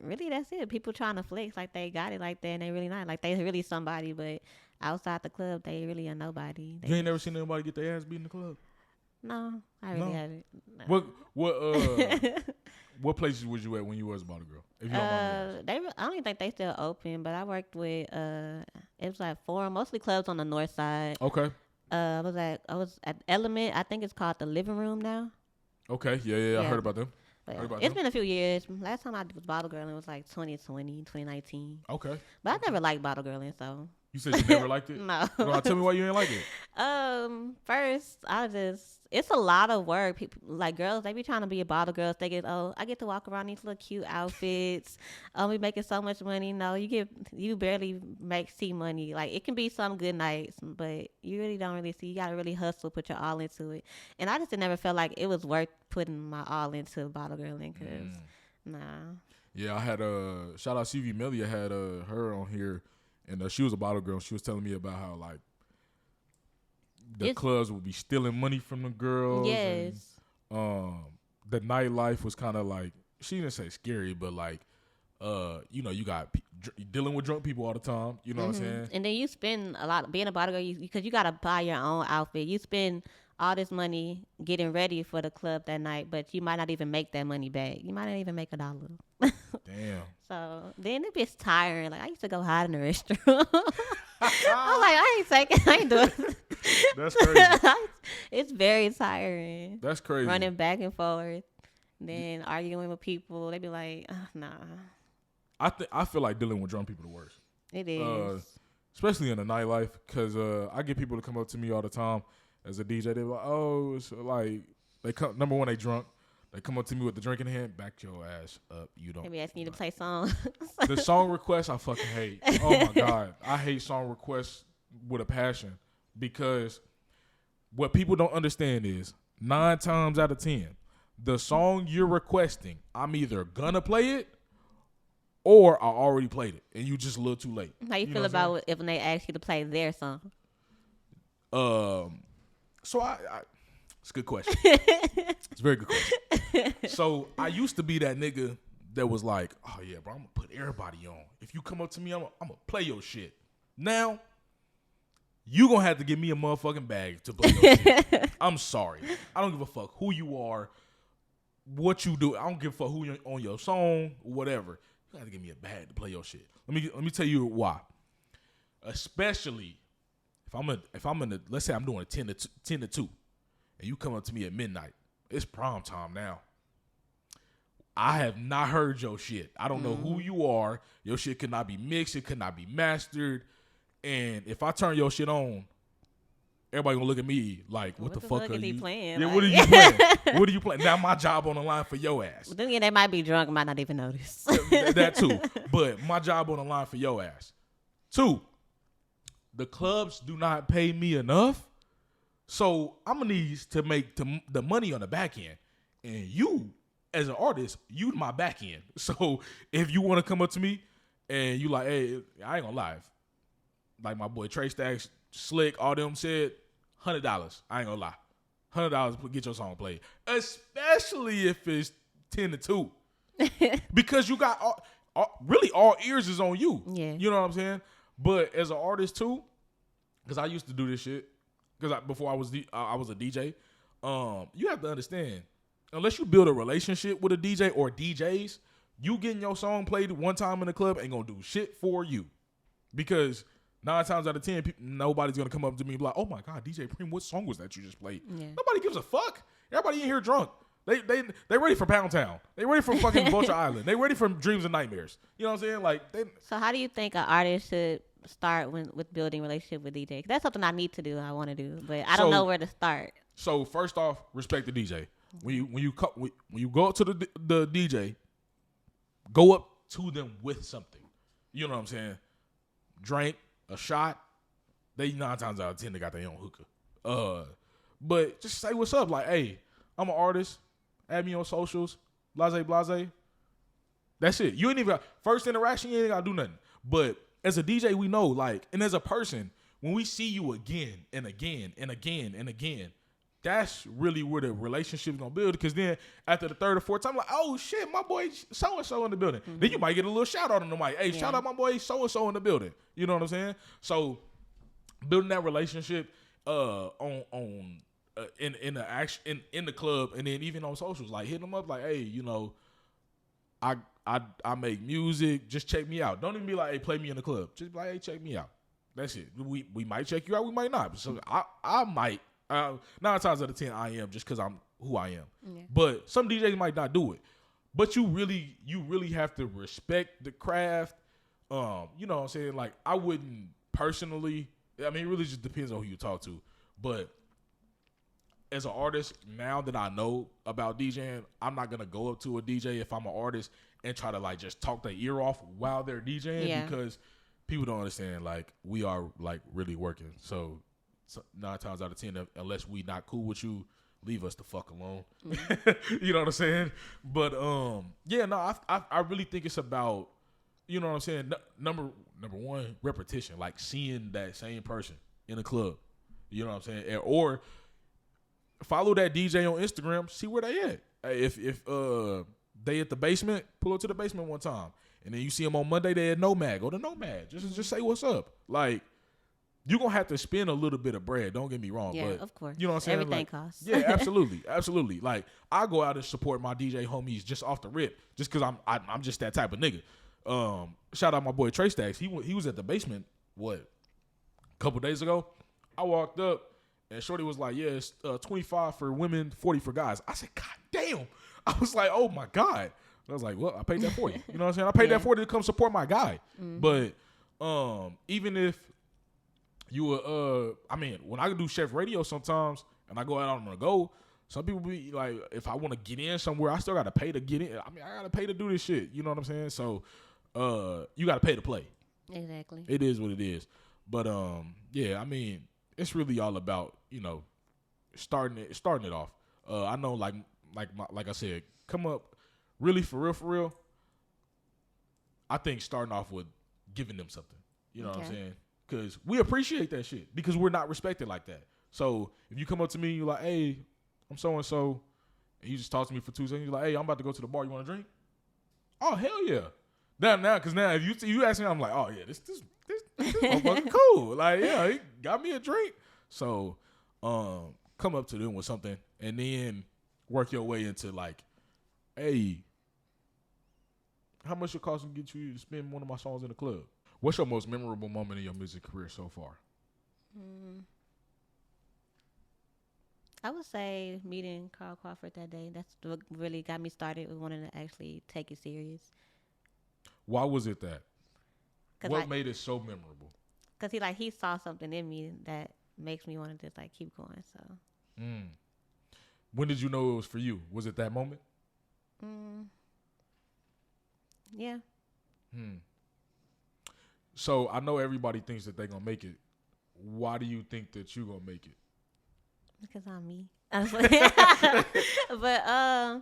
Really, that's it. People trying to flex like they got it like that, and they really not. Like, they really somebody, but outside the club, they really are nobody. You ain't never seen anybody get their ass beat in the club? No, I really haven't. No. What places was you at when you was a bottle girl? If you don't mind me asking. I don't even think they still open, but I worked with it was like Forum, mostly clubs on the north side. Okay. I was at Element. I think it's called the Living Room now. Okay. Yeah. I heard about them. It's been a few years. Last time I was bottle girling was like 2020, 2019. Okay. But I never liked bottle girling, so. You said you never liked it? No. Tell me why you ain't like it. First, it's a lot of work. People, like girls, they be trying to be a bottle girls. They get, I get to walk around these little cute outfits. We making so much money. No, you barely see money. Like, it can be some good nights, but you really don't really see. You gotta really hustle, put your all into it. And I just never felt like it was worth putting my all into bottle girling, cause nah. Yeah, I had shout out CV Melia had her on here. And she was a bottle girl. She was telling me about how, like, the clubs would be stealing money from the girls. Yes. And, the nightlife was kind of like, she didn't say scary, but like, you got dealing with drunk people all the time. You know what I'm saying? And then you spend a lot being a bottle girl because you got to buy your own outfit. You spend all this money getting ready for the club that night, but you might not even make that money back. You might not even make $1. Damn. So then it gets tiring. Like, I used to go hide in the restroom. I'm like, I ain't doing it. That's crazy. It's very tiring. That's crazy. Running back and forth, then arguing with people. They be like, nah. I feel like dealing with drunk people the worst. It is. Especially in the nightlife, because I get people to come up to me all the time as a DJ. They're like, oh, it's like, they come, number one, they drunk. They come up to me with the drink in hand, back your ass up. You don't. They be asking you to play songs. The song requests, I fucking hate. Oh my God. I hate song requests with a passion, because what people don't understand is 9 times out of 10, the song you're requesting, I'm either gonna play it or I already played it and you just a little too late. How you feel about if they ask you to play their song? So I it's a good question. It's a very good question. So I used to be that nigga that was like, oh yeah, bro, I'm gonna put everybody on. If you come up to me, I'm gonna play your shit. Now, you gonna have to give me a motherfucking bag to play your shit. I'm sorry. I don't give a fuck who you are, what you do. I don't give a fuck who you're on your song, whatever. You gotta give me a bag to play your shit. Let me tell you why. Especially if I'm in the, let's say I'm doing a 10 to 2. And you come up to me at midnight, it's prime time now. I have not heard your shit. I don't know who you are. Your shit could not be mixed. It could not be mastered. And if I turn your shit on, everybody gonna look at me like, what the fuck are you playing? Yeah, like, what are you playing? What are you playing? Now my job on the line for your ass. But then again, they might be drunk, might not even notice. That too. But my job on the line for your ass. 2, the clubs do not pay me enough. So I'm gonna need to make the money on the back end, and you, as an artist, you my back end. So if you want to come up to me and you like, hey, I ain't gonna lie, like my boy Trey Stacks, Slick, all them said, $100. I ain't gonna lie, $100 to get your song played, especially if it's 10 to 2, because you got really all ears is on you. Yeah, you know what I'm saying. But as an artist too, because I used to do this shit. Because before I was a DJ, you have to understand, unless you build a relationship with a DJ or DJs, you getting your song played one time in the club ain't gonna do shit for you. Because 9 times out of 10, nobody's gonna come up to me and be like, "Oh my God, DJ Preme, what song was that you just played?" Yeah. Nobody gives a fuck. Everybody in here drunk. They ready for Pound Town. They ready for fucking Vulture Island. They ready for Dreams and Nightmares. You know what I'm saying? Like. So how do you think an artist start with building relationship with DJ. That's something I need to do. I want to do, but I don't know where to start. So first off, respect the DJ. When you go up to the DJ, go up to them with something. You know what I'm saying? Drink, a shot. They 9 times out of 10 they got their own hookah. But just say what's up. Like, hey, I'm an artist. Add me on socials. Blase, blase. That's it. You ain't even got first interaction. You ain't got to do nothing. But as a DJ, we know, like, and as a person, when we see you again and again and again and again, that's really where the relationship's gonna build. Because then after the third or fourth time, like, oh shit, my boy so and so in the building. Mm-hmm. Then you might get a little shout out on the mic. Hey, shout out my boy so and so in the building. You know what I'm saying? So building that relationship in the action in the club, and then even on socials, like hitting them up, like, hey, you know, I make music. Just check me out. Don't even be like, hey, play me in the club. Just be like, hey, check me out. That's it. We might check you out. We might not. So I might. 9 times out of 10, I am just because I'm who I am. Yeah. But some DJs might not do it. But you really have to respect the craft. You know what I'm saying? Like, I wouldn't personally. I mean, it really just depends on who you talk to. But as an artist, now that I know about DJing, I'm not gonna go up to a DJ if I'm an artist and try to like just talk their ear off while they're DJing because people don't understand. Like, we are like really working. So 9 times out of 10, unless we not cool with you, leave us the fuck alone. Mm-hmm. You know what I'm saying? But I really think it's about, you know what I'm saying, number one, repetition, like seeing that same person in a club. You know what I'm saying? Or follow that DJ on Instagram, see where they at. If they at the basement, pull up to the basement one time, and then you see them on Monday, they at Nomad. Go to Nomad. Just say what's up. Like, you're going to have to spend a little bit of bread. Don't get me wrong. Yeah, but, of course. You know what I'm saying? Everything like, costs. Yeah, absolutely. Absolutely. Like, I go out and support my DJ homies just off the rip, just because I'm just that type of nigga. Shout out my boy Trey Stacks. He was at the basement, a couple days ago. I walked up, and Shorty was like, yeah, it's 25 for women, 40 for guys. I said, God damn. I was like, oh, my God. I was like, well, I paid that 40. You know what I'm saying? I paid that 40 to come support my guy. Mm-hmm. But even if you when I do SHEF radio sometimes and I go out on the go, some people be like, if I want to get in somewhere, I still got to pay to get in. I mean, I got to pay to do this shit. You know what I'm saying? So you got to pay to play. Exactly. It is what it is. But I mean, it's really all about, you know, starting it off. I know like I said, come up really for real. I think starting off with giving them something. You know what I'm saying? Because we appreciate that shit because we're not respected like that. So if you come up to me, you're like, hey, I'm so-and-so, and you just talk to me for 2 seconds, you're like, hey, I'm about to go to the bar. You want a drink? Oh, hell yeah. Now, because now if you ask me, I'm like, oh, yeah, this motherfucker cool. Like, yeah, he got me a drink. So come up to them with something and then work your way into like, hey, how much it cost to get you to spin one of my songs in the club? What's your most memorable moment in your music career so far? I would say meeting Carl Crawford that day. That's what really got me started with wanting to actually take it serious. Why was it that? What made it so memorable? Because he saw something in me that makes me want to just like keep going. So. When did you know it was for you? Was it that moment? Yeah. So I know everybody thinks that they're going to make it. Why do you think that you're going to make it? Because I'm me. But I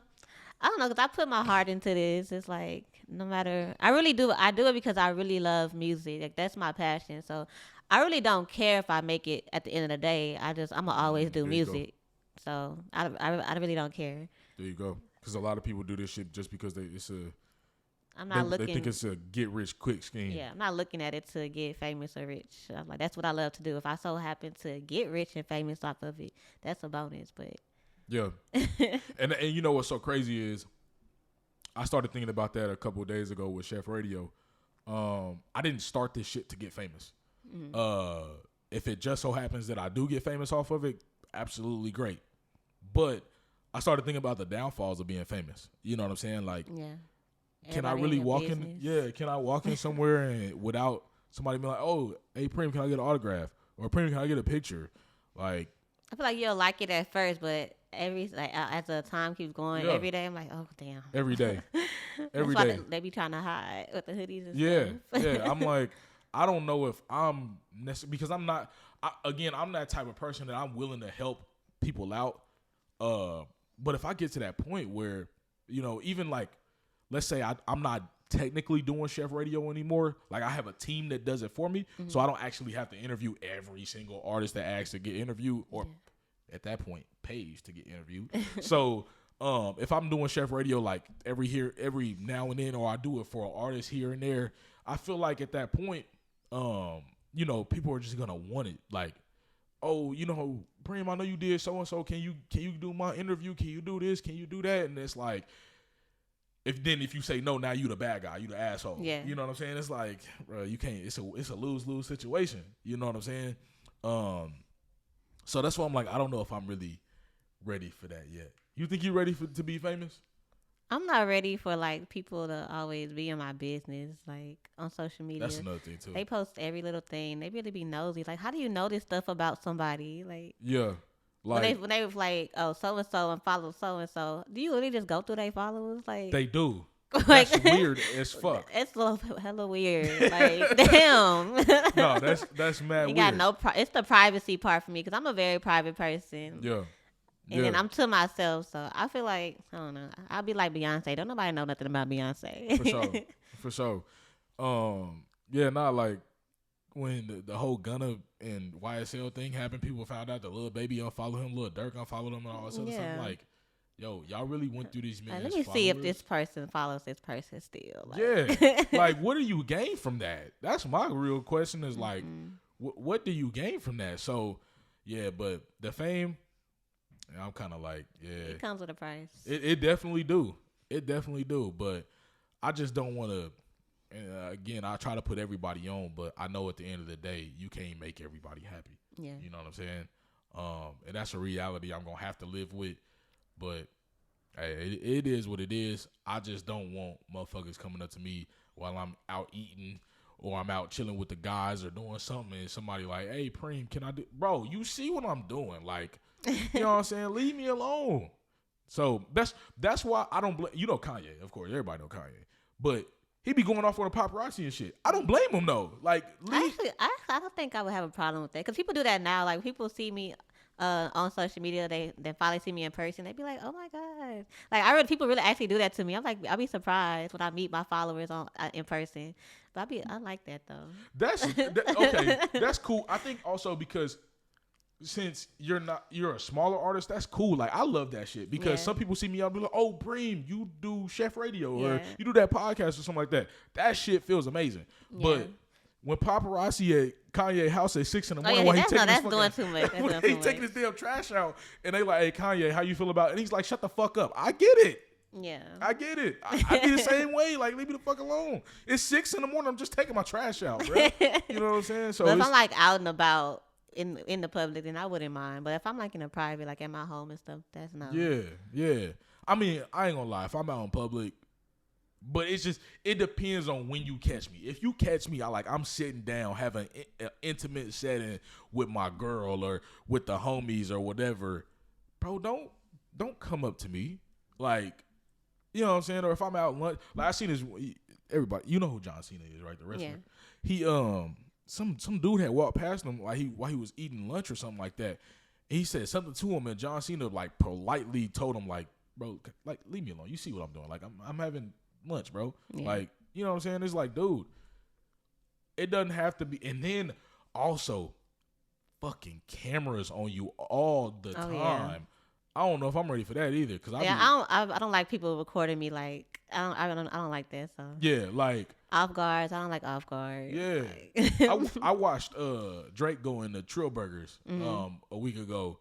don't know, because I put my heart into this. It's like, no matter, I really do. I do it because I really love music. Like, that's my passion. So I really don't care if I make it at the end of the day. I'm going to always do music. So I really don't care. There you go. Because a lot of people do this shit just because they think it's a get rich quick scheme. Yeah, I'm not looking at it to get famous or rich. I'm like, that's what I love to do. If I so happen to get rich and famous off of it, that's a bonus. But yeah, and you know what's so crazy is, I started thinking about that a couple of days ago with SHEF Radio. I didn't start this shit to get famous. Mm-hmm. If it just so happens that I do get famous off of it, absolutely great. But I started thinking about the downfalls of being famous. You know what I'm saying? Like, yeah. Can I really walk in? Yeah, can I walk in somewhere and without somebody be like, "Oh, hey Preme, can I get an autograph?" Or "Preme, can I get a picture?" Like, I feel like you'll like it at first, but as the time keeps going, every day I'm like, oh damn. Every day, every That's day. why they be trying to hide with the hoodies and stuff. Yeah. I'm like, I don't know if I'm because I'm not. I'm that type of person that I'm willing to help people out. But if I get to that point where, even like, let's say I'm not technically doing Chef Radio anymore. Like, I have a team that does it for me, so I don't actually have to interview every single artist that asks to get interviewed, or at that point pays to get interviewed. So if I'm doing Chef Radio like every now and then, or I do it for an artist here and there, I feel like at that point, people are just gonna want it. Like, oh, Preme, I know you did so and so. Can you do my interview? Can you do this? Can you do that? And it's like, if you say no, now you the bad guy, you the asshole. Yeah. You know what I'm saying? It's like, bro, you can't. It's a lose-lose situation. You know what I'm saying? So that's why I'm like, I don't know if I'm really ready for that yet. You think you're ready to be famous? I'm not ready for like people to always be in my business, like on social media. That's another thing too. They post every little thing. They really be nosy. Like, how do you know this stuff about somebody? Like, yeah. Like, when they was like, oh, so and so and follow so and so, do you really just go through their followers? Like, they do. Like, that's weird as fuck. It's hella weird. Like, damn. No, that's mad weird. It's the privacy part for me, because I'm a very private person. Yeah. And then I'm to myself, so I feel like, I don't know, I'll be like Beyonce. Don't nobody know nothing about Beyonce. For sure. Like when the whole Gunna and YSL thing happened, people found out the Lil Baby unfollowed him, Lil Durk unfollowed him, and all this other stuff. Like, yo, y'all really went through these men. Let me see if this person follows this person still. Like. Yeah. Like, what do you gain from that? That's my real question is, like, what do you gain from that? So, yeah, but the fame, I'm kind of like, yeah. It comes with a price. It definitely do. It definitely do. But I just don't want to, again, I try to put everybody on, but I know at the end of the day, you can't make everybody happy. Yeah. You know what I'm saying? And that's a reality I'm going to have to live with. But hey, it is what it is. I just don't want motherfuckers coming up to me while I'm out eating or I'm out chilling with the guys or doing something, and somebody like, hey, Preme, can I do? Bro, you see what I'm doing. Like, you know what I'm saying? Leave me alone. So that's why I don't blame. Kanye, of course. Everybody know Kanye. But he be going off on the paparazzi and shit. I don't blame him, though. Like, actually, I don't think I would have a problem with that. Because people do that now. Like, people see me on social media, they finally see me in person. They be like, oh, my God. Like, people really actually do that to me. I'm like, I'll be surprised when I meet my followers in person. But I like that, though. Okay. That's cool. I think also because since you're a smaller artist, that's cool. Like, I love that shit because some people see me out and be like, oh, Preme, you do Chef Radio or you do that podcast or something like that. That shit feels amazing. Yeah. But when paparazzi at Kanye house at 6 a.m, while he's doing too much. He's taking his damn trash out, and they like, hey, Kanye, how you feel about it? And he's like, shut the fuck up. I get it. Yeah. I get it. I be the same way. Like, leave me the fuck alone. It's 6 a.m. I'm just taking my trash out, bro. You know what I'm saying? So if I'm like out and about in the public, then I wouldn't mind. But if I'm like in a private, like at my home and stuff, that's not. Yeah. I mean, I ain't gonna lie. If I'm out in public, but it depends on when you catch me. If you catch me, I'm sitting down having an intimate setting with my girl or with the homies or whatever, bro, don't come up to me. Like, you know what I'm saying? Or if I'm out lunch, like I seen this, everybody, you know who John Cena is, right? The wrestler. Yeah. He some dude had walked past him while he was eating lunch or something like that. And he said something to him, and John Cena like politely told him, like, bro, like, leave me alone. You see what I'm doing? Like, I'm having lunch, bro. Yeah. Like, you know what I'm saying? It's like, dude, it doesn't have to be. And then also, fucking cameras on you all the time. Yeah. I don't know if I'm ready for that either. Cause I don't like people recording me. Like, I don't like that. So yeah, like off guards. I don't like off guard. Yeah, like. I watched Drake go in the Trill Burgers a week ago,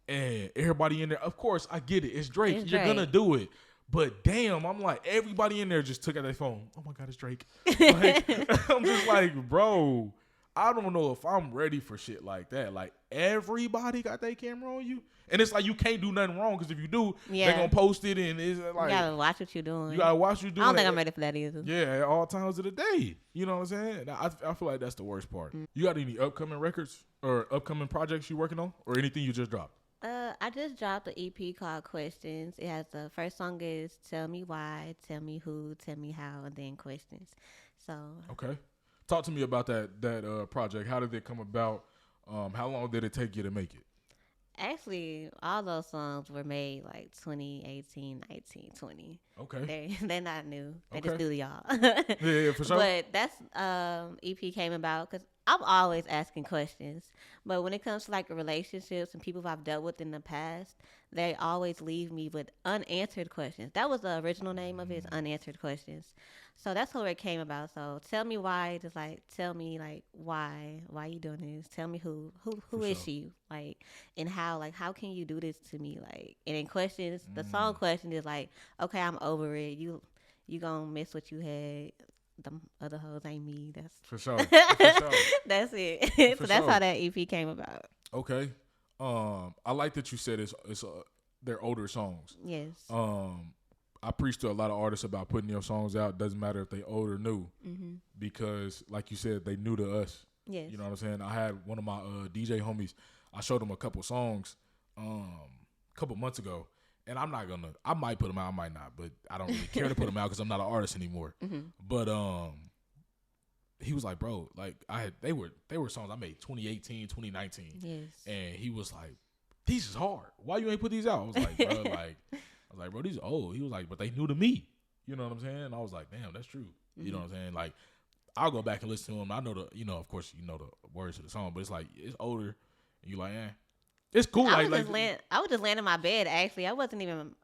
and everybody in there. Of course, I get it. It's Drake. You're gonna do it. But damn, I'm like, everybody in there just took out their phone. Oh my God, it's Drake. Like, I'm just like, bro, I don't know if I'm ready for shit like that. Like, everybody got their camera on you. And it's like, you can't do nothing wrong, because if you do, they're going to post it, and it's like... You got to watch what you're doing. You got to watch what you're doing. I don't think I'm ready for that either. Yeah, at all times of the day. You know what I'm saying? I feel like that's the worst part. You got any upcoming records or upcoming projects you working on, or anything you just dropped? I just dropped an EP called Questions. It has the first song is Tell Me Why, Tell Me Who, Tell Me How, and then Questions. So... Okay. Talk to me about that project. How did it come about? How long did it take you to make it? Actually, all those songs were made like 2018, 19, 20. Okay. They're not new. They just new to y'all. Yeah, for sure. But that's EP came about because I'm always asking questions. But when it comes to like relationships and people I've dealt with in the past, they always leave me with unanswered questions. That was the original name of it, Unanswered Questions. So that's where it came about. So tell me why, just like tell me like why you doing this? Tell me who is she? Like, and how can you do this to me? Like, and in Questions, the song Question is like, okay, I'm over it. You gonna miss what you had. Them other hoes ain't me. That's for sure. For sure. That's it. So that's how that EP came about. Okay. I like that you said it's they're older songs. Yes. I preach to a lot of artists about putting your songs out. Doesn't matter if they old or new, because like you said, they new to us. Yes. You know what I'm saying? I had one of my DJ homies. I showed him a couple songs a couple months ago, and I might put them out, I might not, but I don't really care to put them out because I'm not an artist anymore. But he was like, bro, like they were songs I made 2018, 2019. Yes. And he was like, these is hard. Why you ain't put these out? I was like, bro, bro, these are old. He was like, but they new to me. You know what I'm saying? And I was like, damn, that's true. You know what I'm saying? Like, I'll go back and listen to them. I know of course, you know the words to the song, but it's like, it's older. And you like, it's cool. I was just laying in my bed, actually.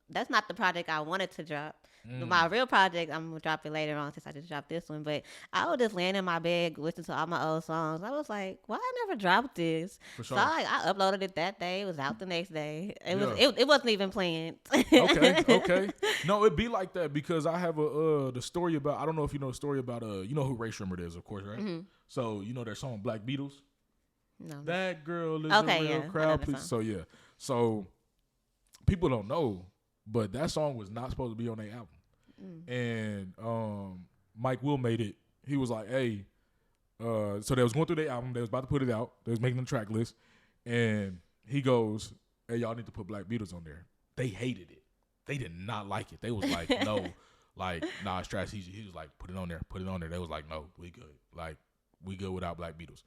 That's not the project I wanted to drop. My real project, I'm going to drop it later on since I just dropped this one. But I was just laying in my bed, listening to all my old songs. I was like, why I never dropped this? For sure. So I uploaded it that day. It was out the next day. It wasn't even planned. Okay. No, it'd be like that because I have the story about, I don't know if you know the story about, you know who Ray Shrimmer is, of course, right? So, you know their song Black Beatles? No. That girl is a real crowd, please. So, yeah. So, people don't know, but that song was not supposed to be on their album. And Mike Will made it. He was like, hey, so they was going through their album. They was about to put it out. They was making the track list. And he goes, hey, y'all need to put Black Beatles on there. They hated it. They did not like it. They was like, no. Like, nah, it's trash. He was like, put it on there. Put it on there. They was like, no, we good. Like, we good without Black Beatles.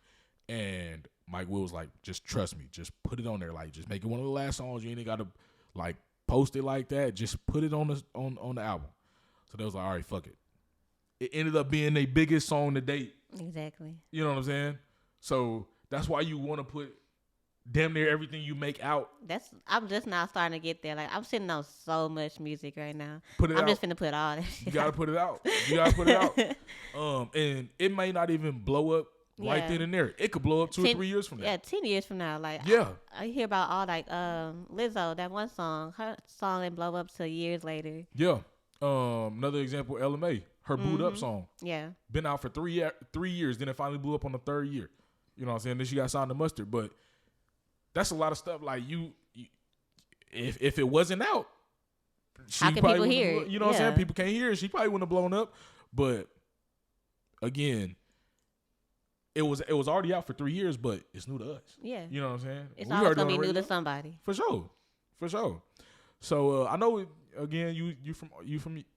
And Mike Will was like, just trust me. Just put it on there. Like, just make it one of the last songs. You ain't got to, like, post it like that. Just put it on the album. So they was like, all right, fuck it. It ended up being their biggest song to date. Exactly. You know what I'm saying? So that's why you want to put damn near everything you make out. I'm just now starting to get there. Like, I'm sitting on so much music right now. I'm just finna put all that shit. You gotta put it out. You gotta put it out. And it may not even blow up right then and there. It could blow up 2 or 3 years from now. Yeah, 10 years from now. Like, yeah. I hear about all like Lizzo, that one song. Her song didn't blow up till years later. Yeah. Another example, LMA, her Boot Up song. Yeah. Been out for 3 years, then it finally blew up on the 3rd year. You know what I'm saying? Then she got signed to Mustard. But that's a lot of stuff. Like, you if it wasn't out, how can people hear it? You know what I'm saying? People can't hear it. She probably wouldn't have blown up. But again, it was already out for 3 years, but it's new to us. Yeah. You know what I'm saying? It's always gonna be new to somebody. For sure. So I know, again, you from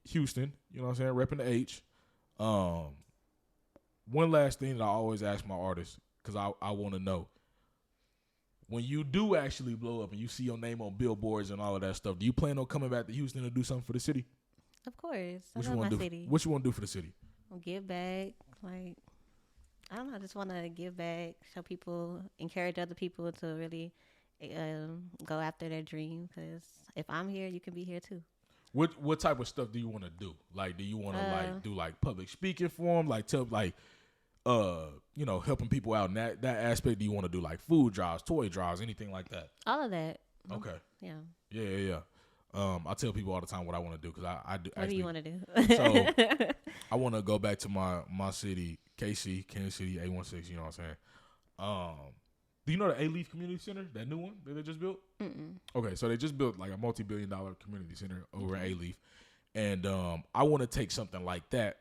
Houston. You know what I'm saying? Repping the H. One last thing that I always ask my artists, because I want to know, when you do actually blow up and you see your name on billboards and all of that stuff, do you plan on coming back to Houston to do something for the city? Of course. What you want to do? What you want to do for the city? Give back. Like, I don't know. I just want to give back, show people, encourage other people to really go after their dream. Because if I'm here, you can be here too. What type of stuff do you want to do? Like, do you want to do like public speaking for them? Like, helping people out in that aspect? Do you want to do like food drives, toy drives, anything like that? All of that. Okay. Yeah. Yeah. I tell people all the time what I want to do because I do. What do you want to do? So I want to go back to my city, KC, Kansas City, A16. You know what I'm saying? Do you know the A-Leaf Community Center, that new one that they just built? Mm-mm. Okay, so they just built like a multi-billion-dollar community center over at A-Leaf, and I want to take something like that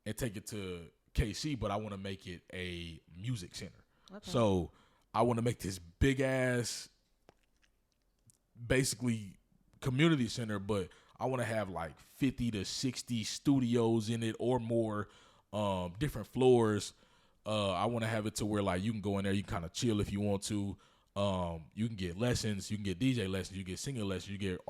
and take it to KC, but I want to make it a music center. Okay. So I want to make this big ass, basically community center, but I want to have like 50 to 60 studios in it or more, different floors. I want to have it to where like you can go in there, you can kind of chill if you want to. You can get lessons, you can get DJ lessons, you get singing lessons, you get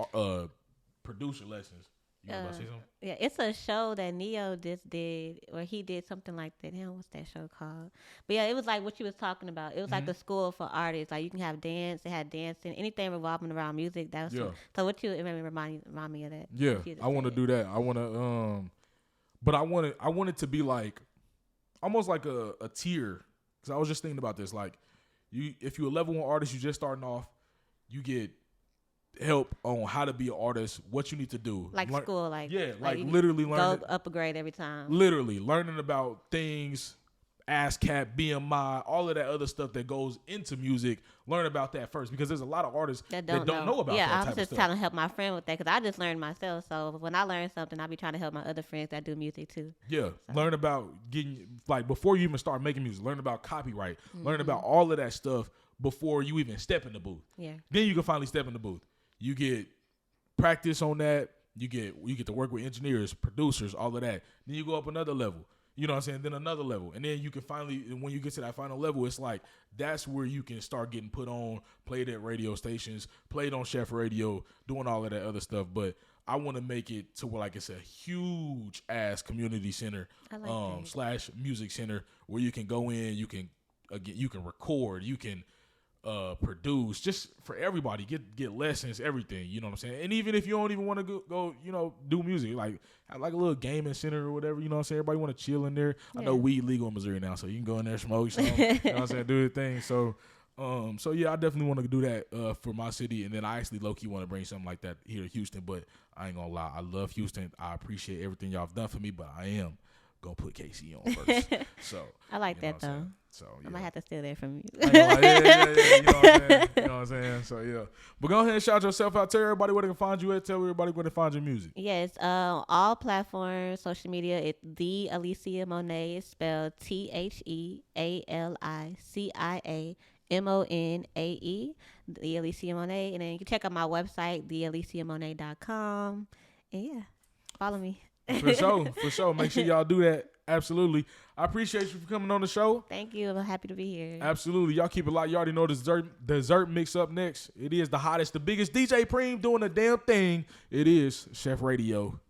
producer lessons. You know about to say something? Yeah, it's a show that Neo just did, or he did something like that. Damn, what's that show called? But yeah, it was like what you was talking about. It was like a school for artists. Like you can have dance. They had dancing, anything revolving around music. That was so. What you it made me remind me of that. Yeah, I want to do that. I want to, but I want it to be like almost like a tier. Because I was just thinking about this. Like if you're a level 1 artist, you just starting off, you get help on how to be an artist, what you need to do. Like school, like literally learning. Go up a grade every time. Literally learning about things, ASCAP, BMI, all of that other stuff that goes into music. Learn about that first because there's a lot of artists that don't know about that type of stuff. Yeah, I was just trying to help my friend with that because I just learned myself. So when I learn something, I be trying to help my other friends that do music too. Yeah, learn about getting, like before you even start making music, learn about copyright, learn about all of that stuff before you even step in the booth. Yeah. Then you can finally step in the booth. You get practice on that. You get to work with engineers, producers, all of that. Then you go up another level. You know what I'm saying? Then another level. And then you can finally, when you get to that final level, it's like that's where you can start getting put on, played at radio stations, played on SHEF radio, doing all of that other stuff. But I want to make it to where like it's a huge ass community center, / music center where you can go in, you can record, you can produce, just for everybody, get lessons, everything, you know what I'm saying? And even if you don't even want to go do music, like a little gaming center or whatever, you know what I'm saying? Everybody want to chill in there. Yeah. I know weed legal in Missouri now, so you can go in there, smoke some, you know what I'm saying, do your thing. So yeah, I definitely want to do that for my city, and then I actually low-key want to bring something like that here to Houston, but I ain't gonna lie, I love Houston. I appreciate everything y'all have done for me, but I am gonna put KC on first. So I like that though. So yeah. I might have to steal that from you. Yeah. You know what I'm saying? You know what I'm saying? So yeah. But go ahead and shout yourself out. Tell everybody where they can find you at. Tell everybody where they find your music. Yes, all platforms, social media. It's the Alicia Monae. It's spelled TheAliciaMonae. The Alicia Monae. And then you can check out my website, thealiciamonae.com. And yeah, follow me. For sure. Make sure y'all do that. Absolutely. I appreciate you for coming on the show. Thank you. I'm happy to be here. Absolutely. Y'all keep it locked. You already know the dessert mix up next. It is the hottest, the biggest DJ Preme doing the damn thing. It is SHEF Radio.